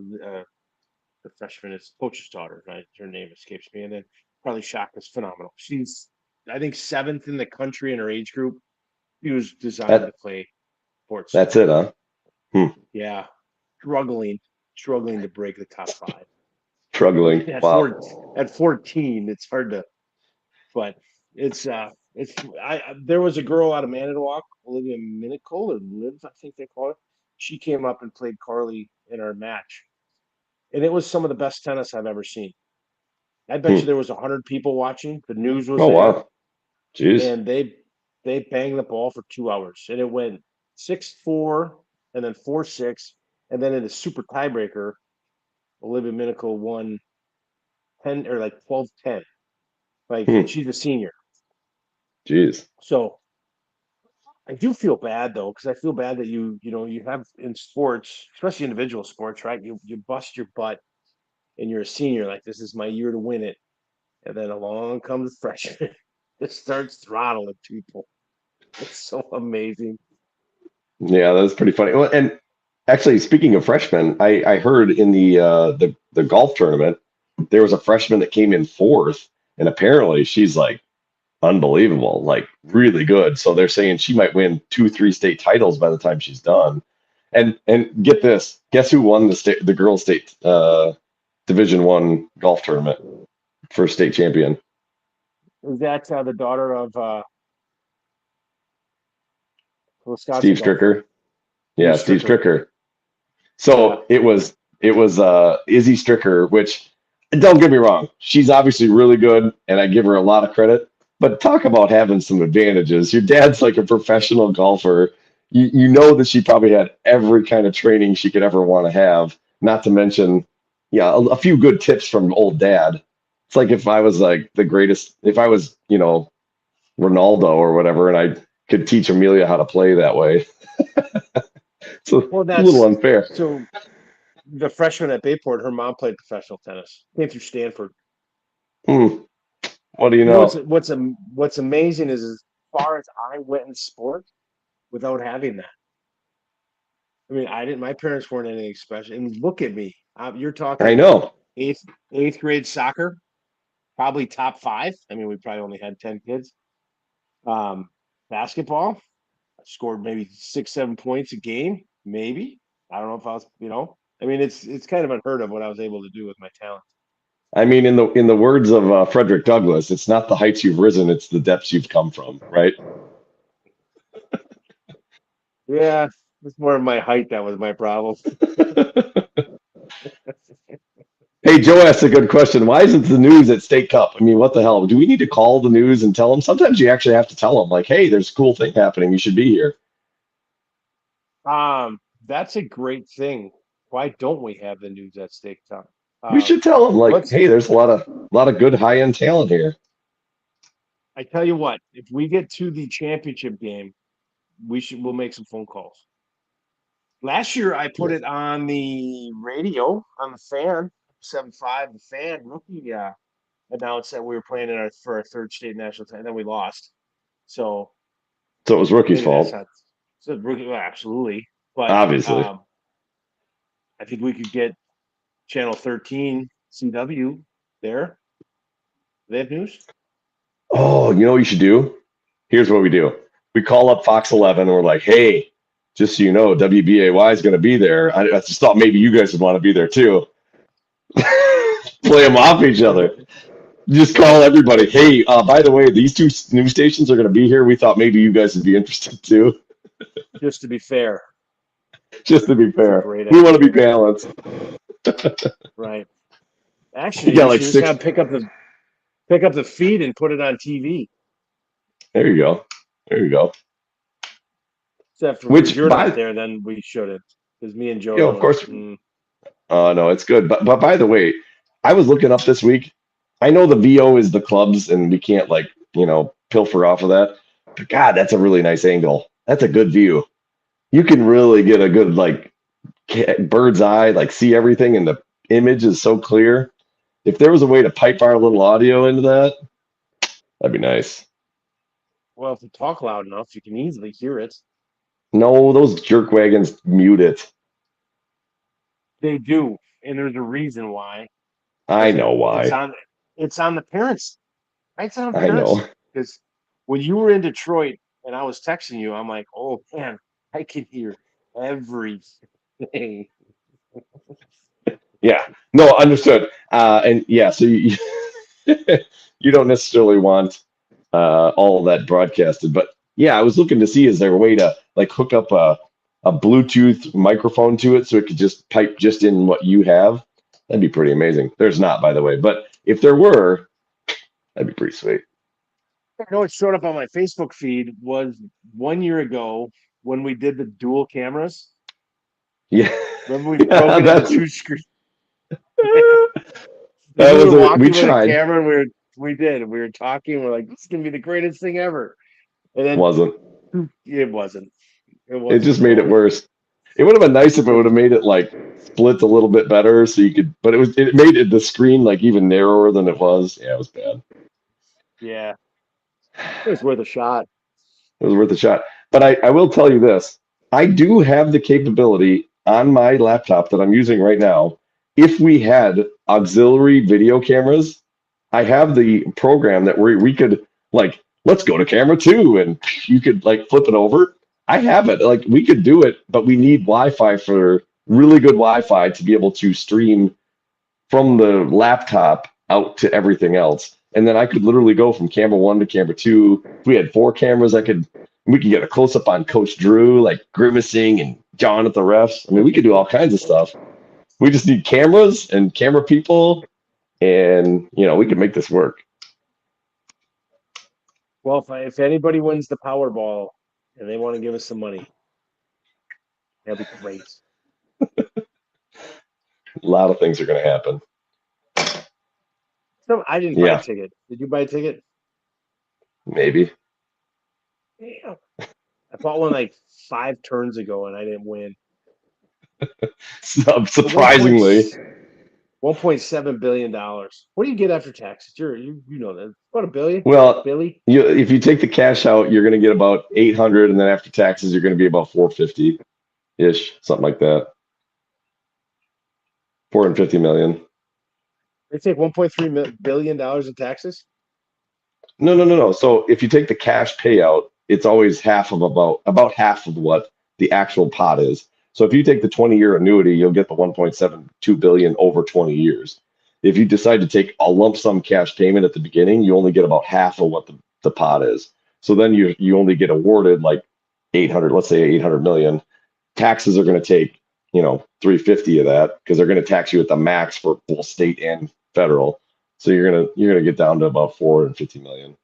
the freshman is coach's daughter. Right, her name escapes me. And then Carly Shock is phenomenal. She's I think 7th in the country in her age group. She was designed to that play sports. that's it, huh? Hmm. Yeah, struggling to break the top 5. Struggling. At Wow. 14, it's hard to, but it's there was a girl out of Manitowoc, Olivia Minicle or Liv, I think they call it. She came up and played Carly in our match, and it was some of the best tennis I've ever seen. I bet you Hmm. there was 100 people watching. The news was Oh there, wow. Jeez. and they banged the ball for 2 hours, and it went 6-4, and then 4-6, and then in the super tiebreaker, Olivia Minicle won 10 or like 12-10. Like, Hmm. and she's a senior. Jeez. So I do feel bad though, because I feel bad that you have in sports, especially individual sports, right? You bust your butt and you're a senior, like this is my year to win it. and then along comes freshman. Just starts throttling people. It's so amazing. Yeah, that's pretty funny. Well, and actually, speaking of freshmen, I heard in the golf tournament there was a freshman that came in fourth, and apparently she's like unbelievable, like really good. So they're saying she might win 2, 3 state titles by the time she's done. And get this, guess who won the girls state Division 1 golf tournament, first state champion? Is that the daughter of Wisconsin Steve golfer? Stricker. Yeah, Steve Stricker. Stricker. Yeah. So it was Izzy Stricker, which don't get me wrong, she's obviously really good, and I give her a lot of credit. But talk about having some advantages. Your dad's like a professional golfer. You know that she probably had every kind of training she could ever want to have. Not to mention, yeah, a few good tips from old dad. It's like if I was like the greatest, if I was, Ronaldo or whatever, and I could teach Amelia how to play that way. So Well, a little unfair. so the freshman at Bayport, her mom played professional tennis. Came through Stanford. Hmm. What do you You know know? what's amazing is as far as I went in sport without having that. I mean, I didn't. My parents weren't anything special. And look at me. You're I talking know. eighth grade soccer, probably top five. I mean, we probably only had 10 kids. Um, Basketball, I scored maybe 6, 7 points a game, maybe. I don't know if I was, I mean, it's kind of unheard of what I was able to do with my talent. I mean, in the words of Frederick Douglass, it's not the heights you've risen, it's the depths you've come from, right? Yeah, it's more of my height that was my problem. Hey, Joe asked a good question. Why isn't the news at State Cup? I mean, what the hell? Do we need to call the news and tell them? Sometimes you actually have to tell them, like, hey, there's a cool thing happening. You should be here. That's a great thing. Why don't we have the news at Stake Time? We should tell them, like, Let's. hey, there's a lot of good high end talent here. I tell you what, if we get to the championship game, we'll make some phone calls. Last year, I put it on the radio on the fan 7-5. The fan rookie announced that we were playing for our third state national title, and then we lost. So So it was rookie's maybe that's fault, not so rookie. Well, absolutely, but obviously. I think we could get Channel 13 CW there. They have news. Oh, you know what you should do? Here's what we do. We call up Fox 11 and we're like, hey, just so you know, WBAY is going to be there. I just thought maybe you guys would want to be there too. Play them off each other. Just call everybody. Hey, by the way, these two news stations are going to be here. We thought maybe you guys would be interested too. Just to be fair, Just to be that's a fair, great we want to idea. be balanced. Right. You Actually, got we like should just six. have pick up the feed and put it on TV. There you go. There you go. Except for because Which, you're not by there, then we shouldn't. Because me and Joe of don't. course, no, it's good. But by the way, I was looking up this week. I know the VO is the clubs, and we can't like pilfer off of that. But God, that's a really nice angle. That's a good view. You can really get a good like bird's eye, like see everything, and the image is so clear. If there was a way to pipe our little audio into that, that'd be nice. Well, if you talk loud enough, you can easily hear it. No, those jerk wagons mute it. They do, and there's a reason why. I Because know it's why. on it's on the parents. It's on I parents. know. Because when you were in Detroit and I was texting you, I'm like, oh man, I can hear everything. Yeah. No, understood. And yeah, so you you don't necessarily want all of that broadcasted, but yeah, I was looking to see is there a way to like hook up a Bluetooth microphone to it so it could just pipe just in what you have. That'd be pretty amazing. There's not, by the way, but if there were, that'd be pretty sweet. You know what showed up on my Facebook feed was 1 year ago when we did the dual cameras. Yeah, Remember we broke yeah, it into that's two screens. that We was were a we walking with a tried. camera. And we did. We were talking. We're like, this is gonna be the greatest thing ever. And Wasn't. then it wasn't. It It wasn't just at made it all. worse. It would have been nice if it would have made it like split a little bit better, so you could. But it made the screen like even narrower than it was. Yeah, it was bad. Yeah, it was worth a shot. It was worth a shot. But I will tell you this: I do have the capability on my laptop that I'm using right now. If we had auxiliary video cameras, I have the program that we could like let's go to camera two, and you could like flip it over. I have it. Like we could do it, but we need Wi-Fi for really good Wi-Fi to be able to stream from the laptop out to everything else. And then I could literally go from camera one to camera two. If we had four cameras, we could get a close up on Coach Drew, like grimacing and John at the refs. I mean, we could do all kinds of stuff. We just need cameras and camera people, and we could make this work. Well, if anybody wins the Powerball and they want to give us some money, that'd be great. A lot of things are going to happen. So I didn't buy a ticket. Did you buy a ticket? Maybe. Yeah. I bought one like 5 turns ago and I didn't win. Surprisingly. $1.7 billion. What do you get after taxes? You know that. About $1 billion? Well, Billy? if you take the cash out, you're going to get about 800, and then after taxes, you're going to be about 450-ish, something like that. 450 million. They take $1.3 billion in taxes? No. So if you take the cash payout, it's always about half of what the actual pot is. So if you take the 20-year annuity, you'll get the 1.72 billion over 20 years. If you decide to take a lump sum cash payment at the beginning, you only get about half of what the pot is. So then you only get awarded like 800, let's say 800 million. Taxes are going to take 350 of that because they're going to tax you at the max for both state and federal. So you're gonna get down to about 450 million.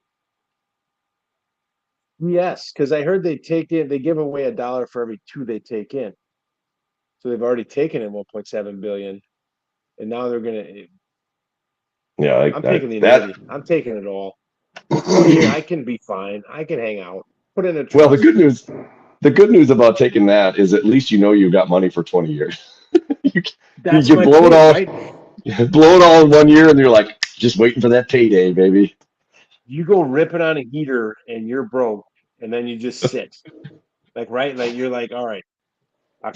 Yes, because I heard they give away $1 for every 2 they take in. So they've already taken in 1.7 billion, and now they're gonna. Yeah, I'm taking the annuity. I'm taking it all. 20 years, I can be fine. I can hang out. Put in a trust. Well, the good news about taking that is at least you've got money for 20 years. you blow it all, right? Blow it all in 1 year, and you're like just waiting for that payday, baby. You go ripping on a heater and you're broke, and then you just sit, like you're like, all right.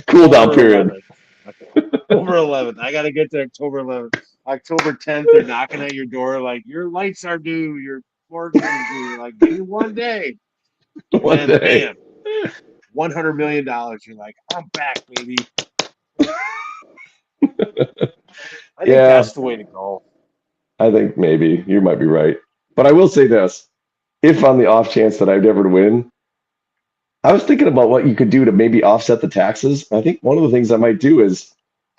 Cool down period. October 11th. I gotta get to October 11th. October 10th, they're knocking at your door like your lights are due, your mortgage is due. Like, give me 1 day. One day. Bam, $100 million. You're like, I'm back, baby. I think that's the way to go. I think maybe you might be right. But I will say this, if on the off chance that I'd ever win, I was thinking about what you could do to maybe offset the taxes. I think one of the things I might do is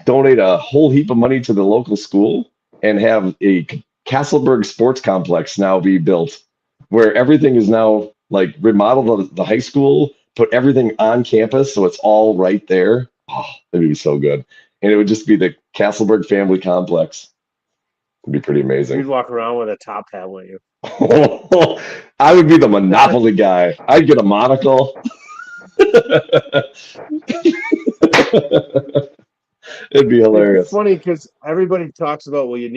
donate a whole heap of money to the local school and have a Castleberg sports complex now be built where everything is now like remodeled the high school, put everything on campus so it's all right there. Oh, that'd be so good. And it would just be the Castleberg family complex. It'd be pretty amazing. You'd walk around with a top hat, wouldn't you? I would be the Monopoly guy. I'd get a monocle. It'd be hilarious. It's funny because everybody talks about, well, you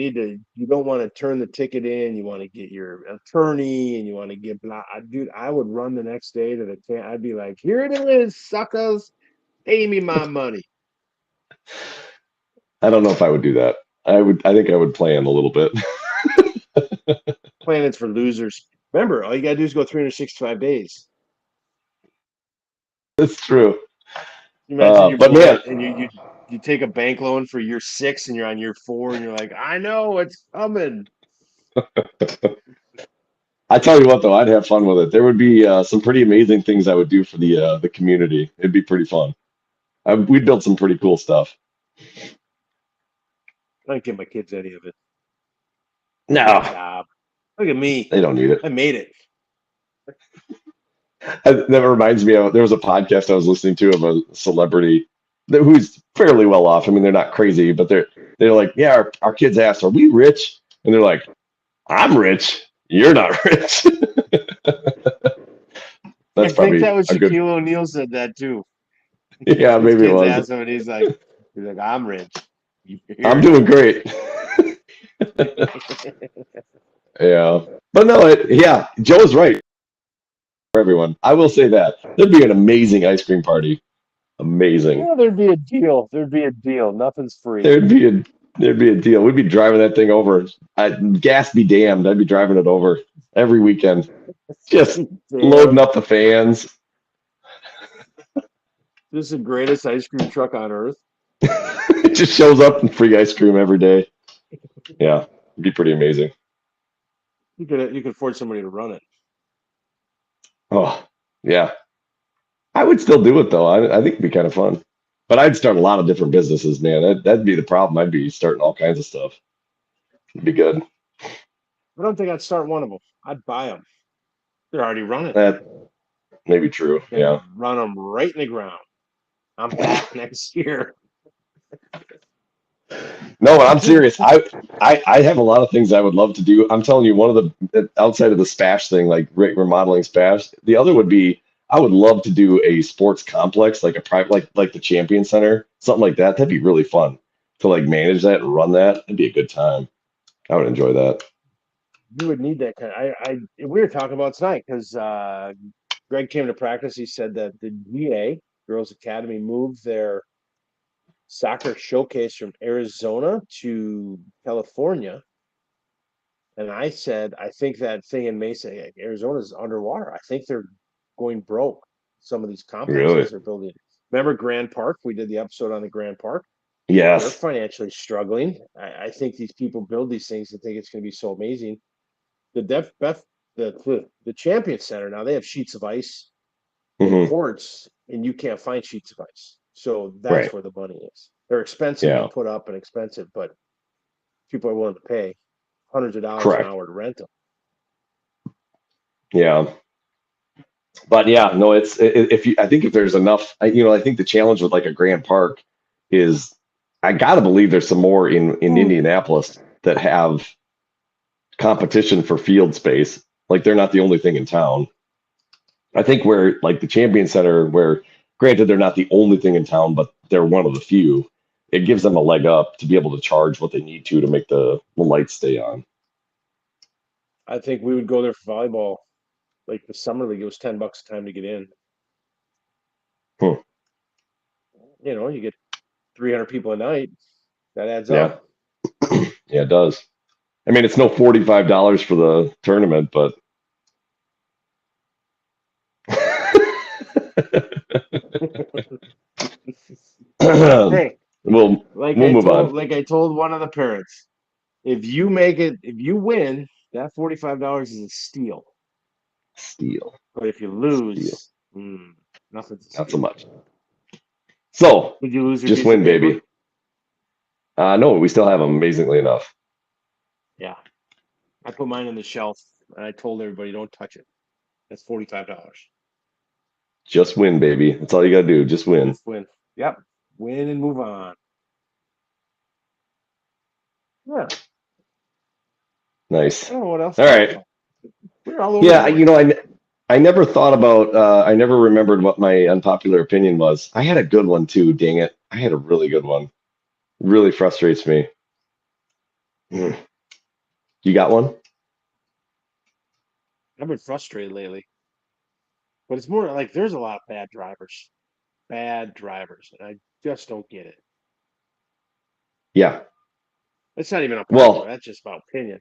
don't want to turn the ticket in, you want to get your attorney, and you want to get blah. Dude, I would run the next day to the I'd be like, here it is, suckers, pay me my money. I don't know if I would do that. I think I would plan a little bit. Planning for losers. Remember, all you gotta do is go 365 days. That's true. Imagine and you take a bank loan for year 6 and you're on year 4 and you're like, I know it's coming. I tell you what, though, I'd have fun with it. There would be some pretty amazing things I would do for the community. It'd be pretty fun. We'd build some pretty cool stuff. I don't give my kids any of it. No. Look at me. They don't need it. I made it. That reminds me of, there was a podcast I was listening to of a celebrity who's fairly well off. I mean, they're not crazy, but they're like, yeah, our kids asked, are we rich? And they're like, I'm rich. You're not rich. I think that was Shaquille O'Neal said that too. Yeah, His maybe it kids was. ask him, and he's like, I'm rich. I'm You're doing not. great. Yeah, but no, yeah, Joe's right for everyone. I will say that there'd be an amazing ice cream party. Amazing. Yeah, there'd be a deal. There'd be a deal. Nothing's free. There'd be a there'd be a deal. We'd be driving that thing over. Gas be damned. I'd be driving it over every weekend, just loading Damn. up the fans. This is the greatest ice cream truck on earth. It just shows up in free ice cream every day. Yeah, it'd be pretty amazing. You could afford somebody to run it. Oh, yeah. I would still do it though. I think it'd be kind of fun. But I'd start a lot of different businesses, man. That'd be the problem. I'd be starting all kinds of stuff. It'd be good. I don't think I'd start one of them. I'd buy them. They're already running. That may be true. Gonna Yeah. run them right in the ground. I'm back next year. No, I'm serious. I have a lot of things I would love to do. I'm telling you, one of the outside of the Spash thing, like remodeling Spash, the other would be I would love to do a sports complex, like a private, like the Champion Center, something like that. That'd be really fun to like manage that and run that. It'd be a good time. I would enjoy that. You would need that kind. We were talking about tonight because Greg came to practice. He said that the GA Girls Academy moved their soccer showcase from Arizona to California. And I said, I think that thing in Mesa, Arizona's underwater. I think they're going broke. Some of these Really? complexes they're building. Remember Grand Park? We did the episode on the Grand Park. They're Yes. financially struggling. I think these people build these things and think it's going to be so amazing. The Def Beth the Champion Center now they have sheets of ice and Hmm. courts, and you can't find sheets of ice. So that's Right. where the money is. They're expensive to Yeah. put up and expensive, but people are willing to pay hundreds of dollars an Correct. hour to rent them. Yeah. But yeah, no, if you, I think if there's enough, I think the challenge with like a Grand Park is I gotta believe there's some more in Indianapolis that have competition for field space. Like they're not the only thing in town. I think where like the Champion Center, where granted they're not the only thing in town, but they're one of the few, it gives them a leg up to be able to charge what they need to make the lights stay on. I think we would go there for volleyball. Like the summer league, it was $10 a time to get in. Hmm. You get 300 people a night. That adds Yeah, up. yeah, it does. I mean, it's no $45 for the tournament, but we'll Hey, we'll move on. like I told one of the parents, if you win, that $45 is a steal. Steal, But if you steal, lose, nothing's a not so steal. much. So Did you lose your just piece of win, paper? baby. No, we still have them amazingly enough. Yeah. I put mine on the shelf and I told everybody don't touch it. That's $45. Just win, baby. That's all you gotta do. Just win. Just win. Yep. Win and move on. Yeah. Nice. I don't know what else All to talk right. about. We're all over the Yeah, board. I never thought about. I never remembered what my unpopular opinion was. I had a good one too. Dang it! I had a really good one. Really frustrates me. Hmm. You got one? I've been frustrated lately. But it's more like there's a lot of bad drivers. Bad drivers. And I just don't get it. Yeah. It's not even unpopular. Well, That's just about opinion.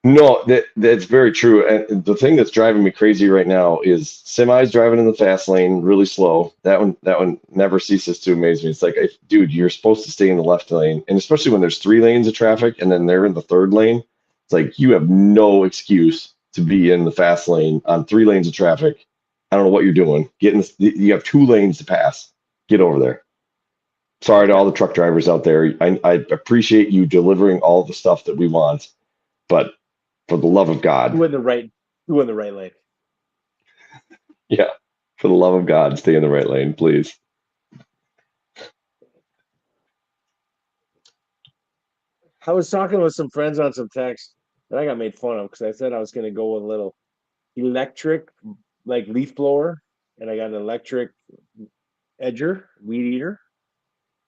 no, that's very true. And the thing that's driving me crazy right now is semis driving in the fast lane really slow. That one never ceases to amaze me. It's like, dude, you're supposed to stay in the left lane, and especially when there's three lanes of traffic and then they're in the third lane, it's like you have no excuse to be in the fast lane on three lanes of traffic. I don't know what you're doing. You have two lanes to pass. Get over there. Sorry to Yeah. all the truck drivers out there. I appreciate you delivering all the stuff that we want, but for the love of God, Who in the right lane. yeah, for the love of God, stay in the right lane, please. I was talking with some friends on some text, and I got made fun of because I said I was going to go with a little electric, like leaf blower, and I got an electric Edger, Weed Eater,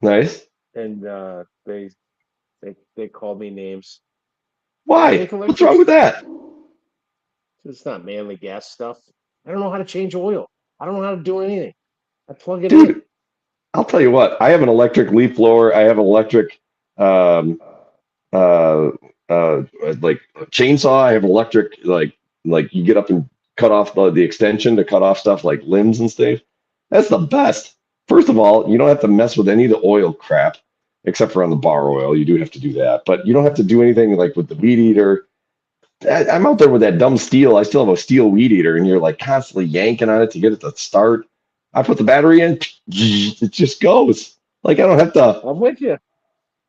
Nice. and they called me names. I Why? make What's wrong electrics. with that? It's not manly gas stuff. I don't know how to change oil. I don't know how to do anything. I plug it in. Dude, I'll tell you what. I have an electric leaf blower. I have an electric um uh like chainsaw. I have an electric like you get up and cut off the extension to cut off stuff like limbs and stuff. That's the best. First of all, you don't have to mess with any of the oil crap, except for on the bar oil. You do have to do that, but you don't have to do anything like with the weed eater. I'm out there with that dumb steel. I still have a steel weed eater, and you're like constantly yanking on it to get it to start. I put the battery in, it just goes. Like I don't have to. I'm with you.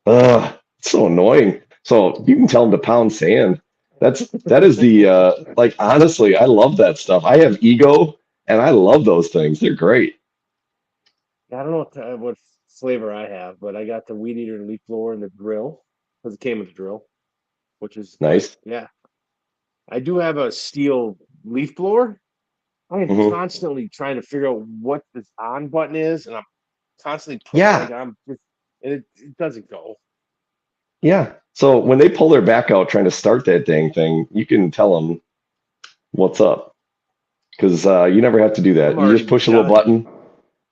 It's so annoying. So you can tell them to pound sand. That is the like honestly, I love that stuff. I have ego, and I love those things. They're great. I don't know what flavor I have, but I got the Weed Eater and leaf blower and the drill because it came with the drill, which is Nice. yeah. I do have a steel leaf blower. I am Hmm. constantly trying to figure out what this on button is, and I'm constantly Yeah, like I'm just, and it doesn't go. yeah. So when they pull their back out trying to start that dang thing, you can tell them what's up because you never have to do I'm that. You just already push a little done. button,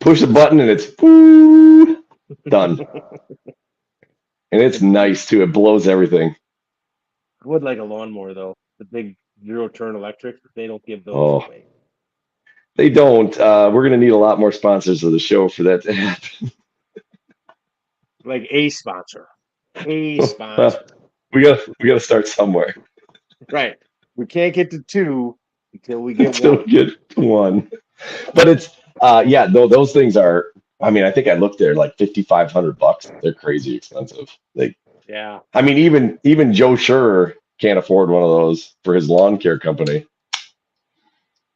push a button, and it's whoo, done. And it's I nice too. It blows everything. would like a lawnmower though. The big zero turn electric. They don't give those Oh, away. they don't. We're gonna need a lot more sponsors of the show for that to happen. Like a sponsor. A Well, sponsor. we gotta start somewhere Right. We can't get to two until we get until one. we get one. But it's yeah, though those things are. I mean, I think I looked there like $5,500. They're crazy expensive. Like, Yeah. I mean, even Joe Scher can't afford one of those for his lawn care company.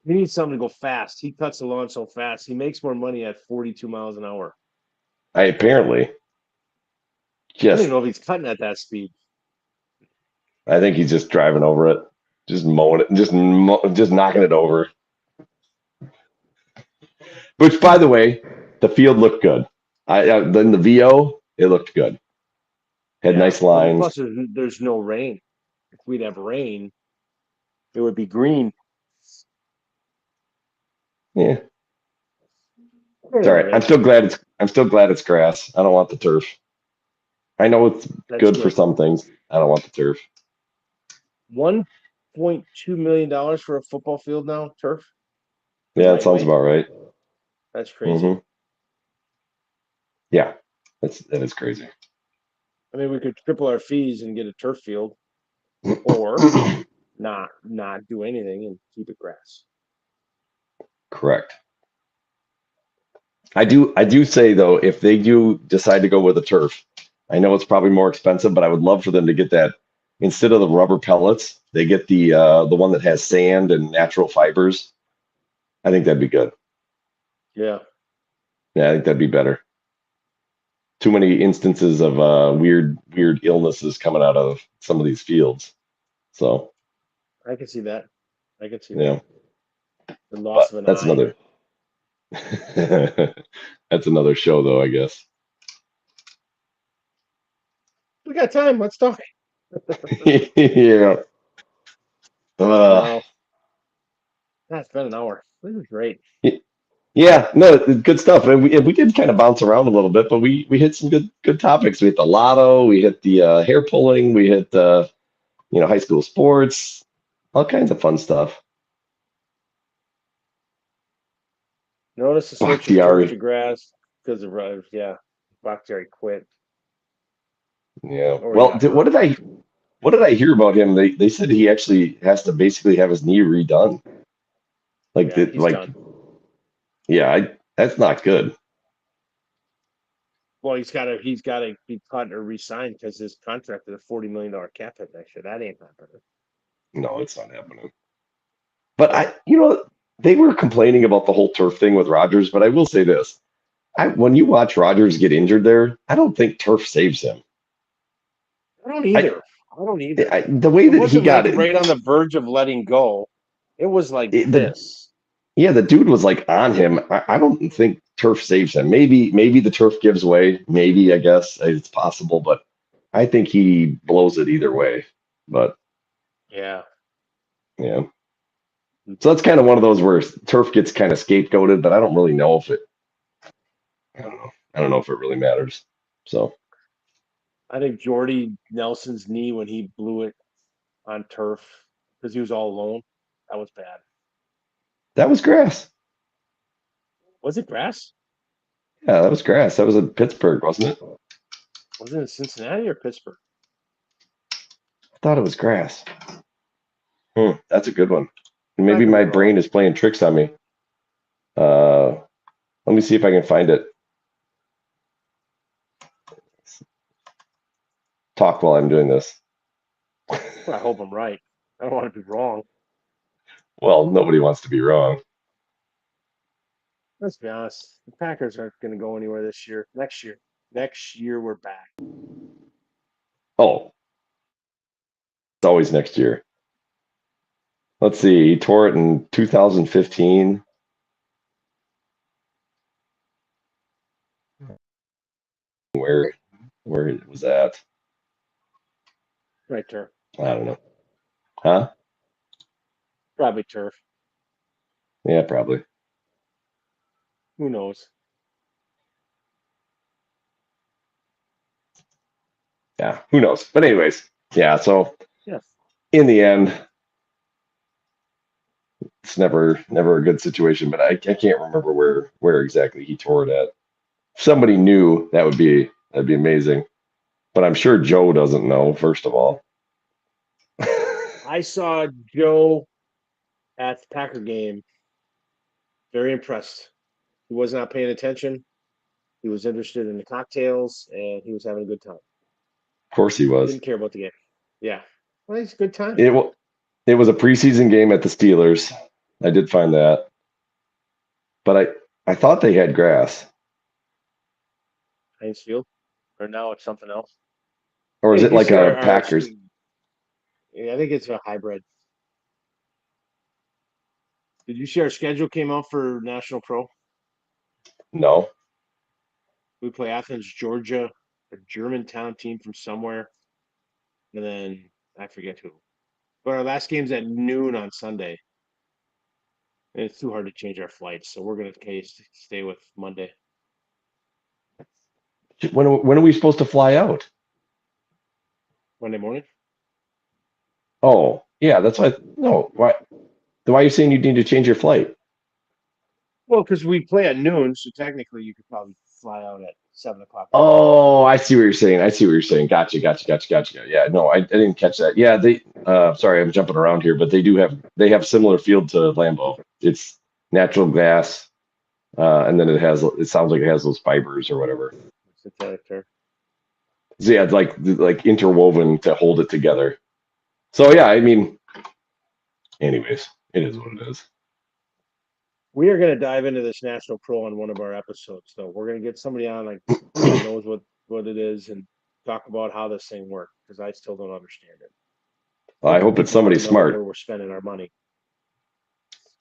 He needs something to go fast. He cuts the lawn so fast. He makes more money at 42 miles an hour. I apparently I don't even just. know if he's cutting at that speed. I think he's just driving over it, just mowing it, just knocking it over. Which, by the way, the field looked good. Then the VO, it looked good. Had Yeah. nice Well, lines. plus, there's no rain. If we'd have rain, it would be green. Yeah, it's all right. Anyway, I'm still glad it's grass. I don't want the turf. I know it's that's good for good. some things. I don't want the turf. $1.2 million for a football field now, turf, Yeah, that sounds lightweight. about right. That's crazy. Hmm. Yeah, that is crazy. I mean, we could triple our fees and get a turf field, or not do anything and keep it grass. Correct. I do say though, if they do decide to go with a turf, I know it's probably more expensive, but I would love for them to get that instead of the rubber pellets, they get the one that has sand and natural fibers. I think that'd be good. Yeah. Yeah, I think that'd be better. Too many instances of weird illnesses coming out of some of these fields. So I can see that. I can see yeah, that. The loss but of an that's eye. another that's another show though, I guess. We got time. Let's talk. Yeah. Uh, Well, that's been an hour. This is great. yeah, no, good stuff. And we did kind of bounce around a little bit, but we hit some good topics. We hit the lotto, we hit the hair pulling, we hit high school sports, all kinds of fun stuff. Notice the switch of turf to Bakhtiari, grass because of yeah, Bakhtiari quit yeah. or he Well, got hurt. what did I hear about him? They said he actually has to basically have his knee redone. Like Yeah, that, he's like done. yeah, that's not good. Well, he's gotta be cut or re-signed because his contract is a $40 million cap hit next year. That ain't happening. No, it's not happening. But they were complaining about the whole turf thing with Rodgers, but I will say this. When you watch Rodgers get injured there, I don't think turf saves him. I don't I, either. I don't either. the way It that he wasn't like got it, right on the verge of letting go. It was like the this. yeah, the dude was like on him. I don't think turf saves him. Maybe the turf gives way. Maybe, I guess it's possible, but I think he blows it either way. But Yeah. yeah. So that's kind of one of those where turf gets kind of scapegoated, but I don't really know if it. I don't know. I don't know if it really matters. So I think Jordy Nelson's knee when he blew it on turf because he was all alone, that was bad. that was grass. Was it grass? Yeah, that was grass. That was in Pittsburgh, wasn't it? Was it in Cincinnati or Pittsburgh? I thought it was grass. That's a good one. I Maybe could be my wrong. brain is playing tricks on me. Uh, let me see if I can find it. Talk while I'm doing this. I hope I'm right. I don't want to be wrong. Well, nobody wants to be wrong. Let's be honest. The Packers aren't going to go anywhere this year. Next year we're back. Oh, it's always next year. Let's see. He tore it in 2015. Where was that? Right, turf. I don't know. Huh? Probably turf. Yeah, probably. Who knows? Yeah, who knows? But anyways, yeah. So Yes. in the end, it's never a good situation. But I can't remember where exactly he tore it at. If somebody knew, that'd be amazing. But I'm sure Joe doesn't know. First of all. I saw Joe at the Packer game. Very impressed. He was not paying attention. He was interested in the cocktails and he was having a good time. Of course he was. Didn't care about the game. Yeah. Well, it's a good time. It was a preseason game at the Steelers. I did find that, but I thought they had grass, Heinz Field. Or now it's something else. or is Hey, it did you like see a Packers? Yeah, I think it's a hybrid. Did you see our schedule came out for National Pro? No. We play Athens, Georgia, a Germantown team from somewhere, and then I forget who. But our last game's at noon on Sunday. And it's too hard to change our flights, so we're gonna stay with Monday. When are we supposed to fly out? Monday morning. Oh, yeah, that's why. No, why are you saying you need to change your flight? Well, because we play at noon, so technically you could probably fly out at 7 o'clock in the morning. Oh, I see what you're saying. I see what you're saying. Gotcha. Yeah, no, I didn't catch that. Yeah, sorry, I'm jumping around here, but they have similar field to Lambeau. It's natural grass, and then it sounds like it has those fibers or whatever. Synthetic turf. So yeah, it's like interwoven to hold it together. So yeah, I mean, anyways, it is what it is. We are gonna dive into this National Pro on one of our episodes, though. We're gonna get somebody on like that knows what it is and talk about how this thing works because I still don't understand it. I hope it's somebody People wanna know where smart. we're spending our money.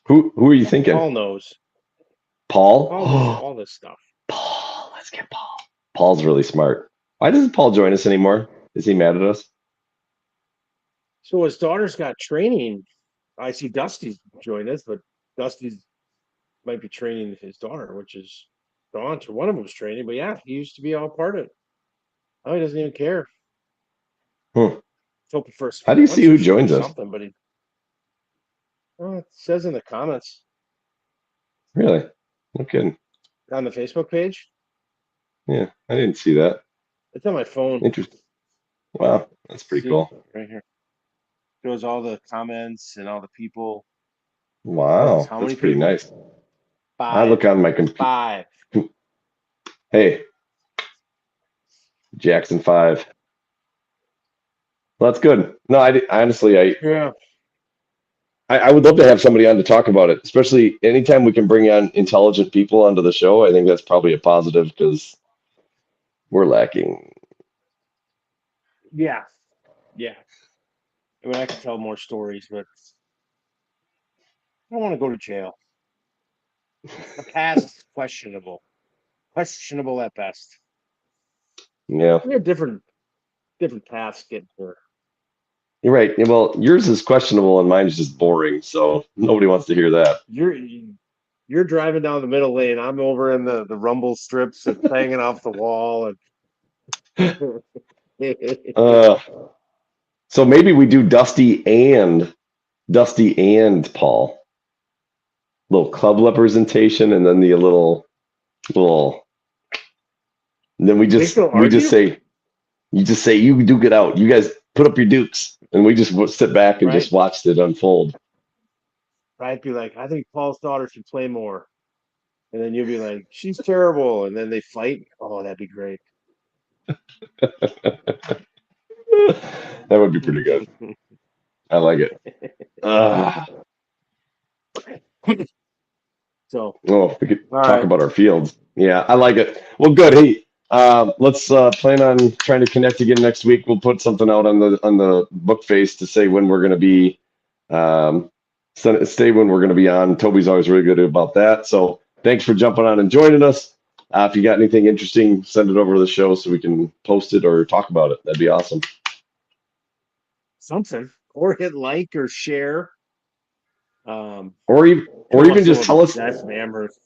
Who are you thinking? Paul knows. Paul? Paul knows all this stuff. Paul, let's get Paul. Paul's really smart. Why doesn't Paul join us anymore? Is he mad at us? So his daughter's got training. I see Dusty's joined us, but Dusty's might be training his daughter, which is gone to one of them's training. But yeah, he used to be all part of it. Oh, he doesn't even care. Hmm. Hoping for a How do you see who sponsorship or joins us? something, but it says in the comments Really? No kidding. on the Facebook page. Yeah, I didn't see that. It's on my phone. Interesting. Wow, that's pretty See, cool. right here. Shows all the comments and all the people. Wow, How that's many pretty people? nice. I Five. look on my computer. 5. Hey, Jackson 5. Well, that's good. No, honestly, Yeah. I would love to have somebody on to talk about it, especially anytime we can bring on intelligent people onto the show. I think that's probably a positive because we're lacking. Yeah. Yeah. I mean, I could tell more stories, but I don't want to go to jail. The pass questionable, questionable at best. Yeah, We have different paths getting there. you're right. Yeah, well, yours is questionable and mine's just boring, so nobody wants to hear that. You're driving down the middle lane. I'm over in the rumble strips that's hanging off the wall, and Uh, so maybe we do Dusty and Paul. Little club representation, and then the little. And then they still we just argue, say you duke it out. You guys put up your dukes, and we just sit back and right? just watched it unfold. Right? Be like, I think Paul's daughter should play more, and then you'll be like, she's terrible, and then they fight. Oh, that'd be great. That would be pretty good. I like it. Uh, So, oh, we could all talk right. about our fields. Yeah, I like it. Well, good. Hey, let's plan on trying to connect again next week. We'll put something out on the book face to say when we're going to be, stay when we're going to be on. Toby's always really good about that. So thanks for jumping on and joining us. If you got anything interesting, send it over to the show so we can post it or talk about it. That'd be awesome. Something, or hit like or share. Or even Tell even us just what tell us, that's Amherst.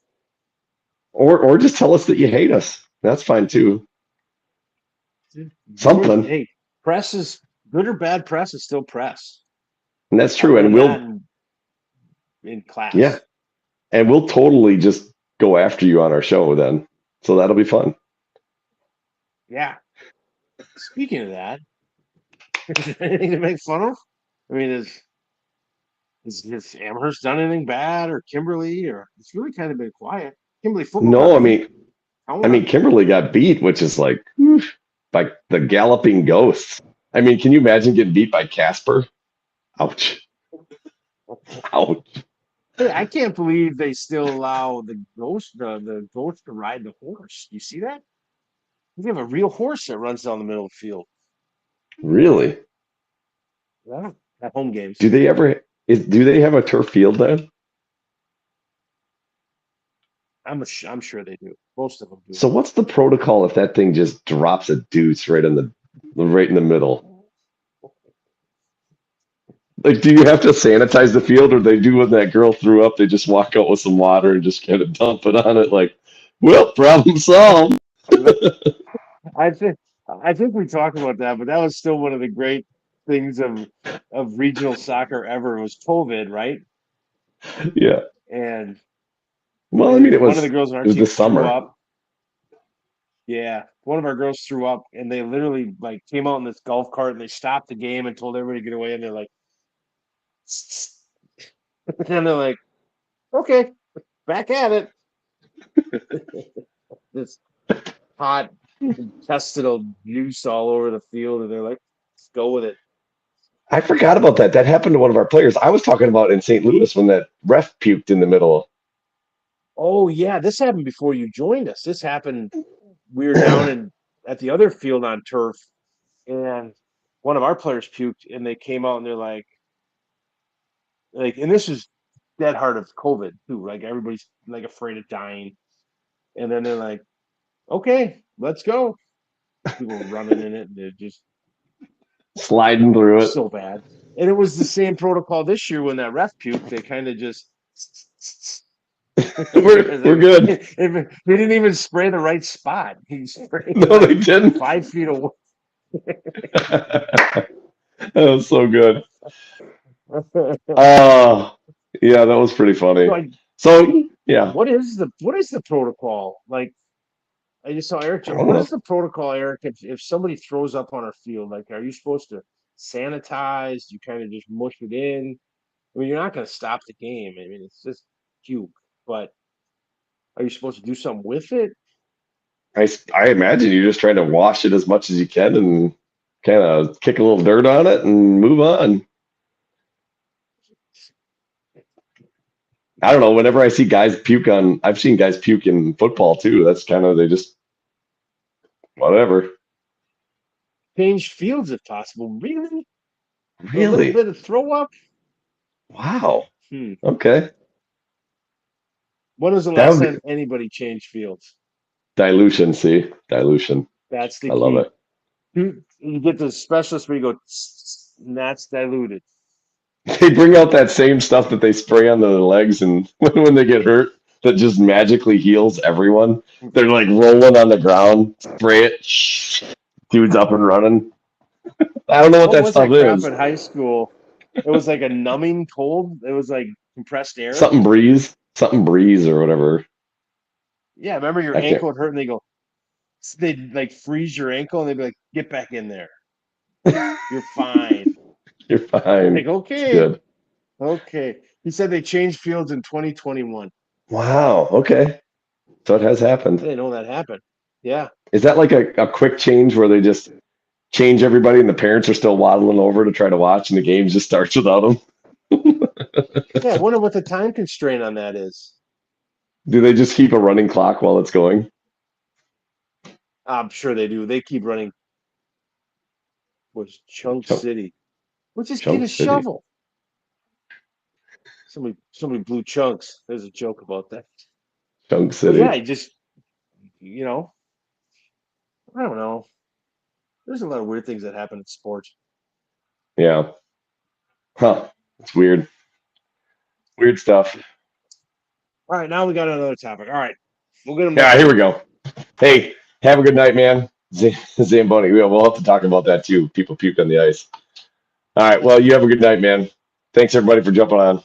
or just tell us that you hate us. That's fine too. Something. Hey, press is good or bad. Press is still press. And that's I true. And learned that we'll, in yeah, class. and we'll totally just go after you on our show then. So that'll be fun. Yeah. Speaking of that, is there anything to make fun of? I mean, is Amherst done anything bad, or Kimberly, or it's really kind of been quiet. Kimberly football No, got I beat. mean, Helena. Kimberly got beat, which is like, by the galloping ghosts. I mean, can you imagine getting beat by Casper? Ouch. Ouch. Hey, I can't believe they still allow the ghost to ride the horse. You see that? We have a real horse that runs down the middle of the field. Really? Yeah, at home games. Do they ever do they have a turf field then? I'm sure they do. Most of them do. So what's the protocol if that thing just drops a deuce right in the middle? Like, do you have to sanitize the field, or they do when that girl threw up? They just walk out with some water and just kind of dump it on it, like, well, problem solved. I think I think we talked about that, but that was still one of the great things of regional soccer ever. It was COVID, right? Yeah. And Well, I mean, one of the girls on our it was team the threw summer. up. Yeah, one of our girls threw up, and they literally like came out in this golf cart and they stopped the game and told everybody to get away. And they're like, and they're like, okay, back at it. This hot intestinal juice all over the field, and they're like, let's go with it. I forgot about that. That happened to one of our players. I was talking about in St. Louis when that ref puked in the middle. Oh yeah, this happened before you joined us. This happened. We were down in at the other field on turf, and one of our players puked, and they came out and they're like, and this is dead hard of COVID too. Like everybody's like afraid of dying, and then they're like, okay, let's go. People were running in it, and they're just Sliding through it. so bad. And it was the same protocol this year when that ref puked. They kind of just We're good. they didn't even spray the right spot. He sprayed No, like they didn't. 5 feet away. That was so good. Yeah, that was pretty funny. Like, So, yeah, what is the protocol? Like I just saw Eric. I don't What know. is the protocol, Eric? If somebody throws up on our field, like, are you supposed to sanitize? Do you kind of just mush it in? I mean, you're not going to stop the game. I mean, it's just puke. But are you supposed to do something with it? I imagine you're just trying to wash it as much as you can and kind of kick a little dirt on it and move on. I don't know. Whenever I see guys puke I've seen guys puke in football too. That's kind of, they just, whatever. Change fields if possible. Really? For a little Really? bit of throw up? Wow. Hmm. Okay. When was the That last would time anybody changed fields? dilution. See, dilution. That's the I love key. it. You get the specialist where you go, "Tss," and that's diluted. They bring out that same stuff that they spray on their legs, and when they get hurt, that just magically heals everyone. They're like rolling on the ground, spray it, dude's up and running. I don't know what What that was stuff that crap is. in high school? It was like a numbing cold. It was like compressed air. Something breeze or whatever. Yeah, remember your I can't. ankle would hurt, and they'd like freeze your ankle, and they'd be like, "Get back in there. You're fine." You're fine. Like, It's okay, good. okay. He said they changed fields in 2021. Wow. Okay. So it has I happened. didn't know that happened. Yeah. Is that like a quick change where they just change everybody and the parents are still waddling over to try to watch and the game just starts without them? Yeah, I wonder what the time constraint on that is. Do they just keep a running clock while it's going? I'm sure they do. They keep running. Was Chunk Chunk, City? We'll just get Chunk a City. shovel. Somebody blew chunks. There's a joke about that. Chunk But yeah, City. I just you know, I don't know. There's a lot of weird things that happen in sports. Yeah. Huh. It's weird. Weird stuff. All right, now we got another topic. All right, we'll get them Yeah, next here we week. go. Hey, have a good night, man. Zamboni. We'll have to talk about that too. People puke on the ice. All right. Well, you have a good night, man. Thanks everybody for jumping on.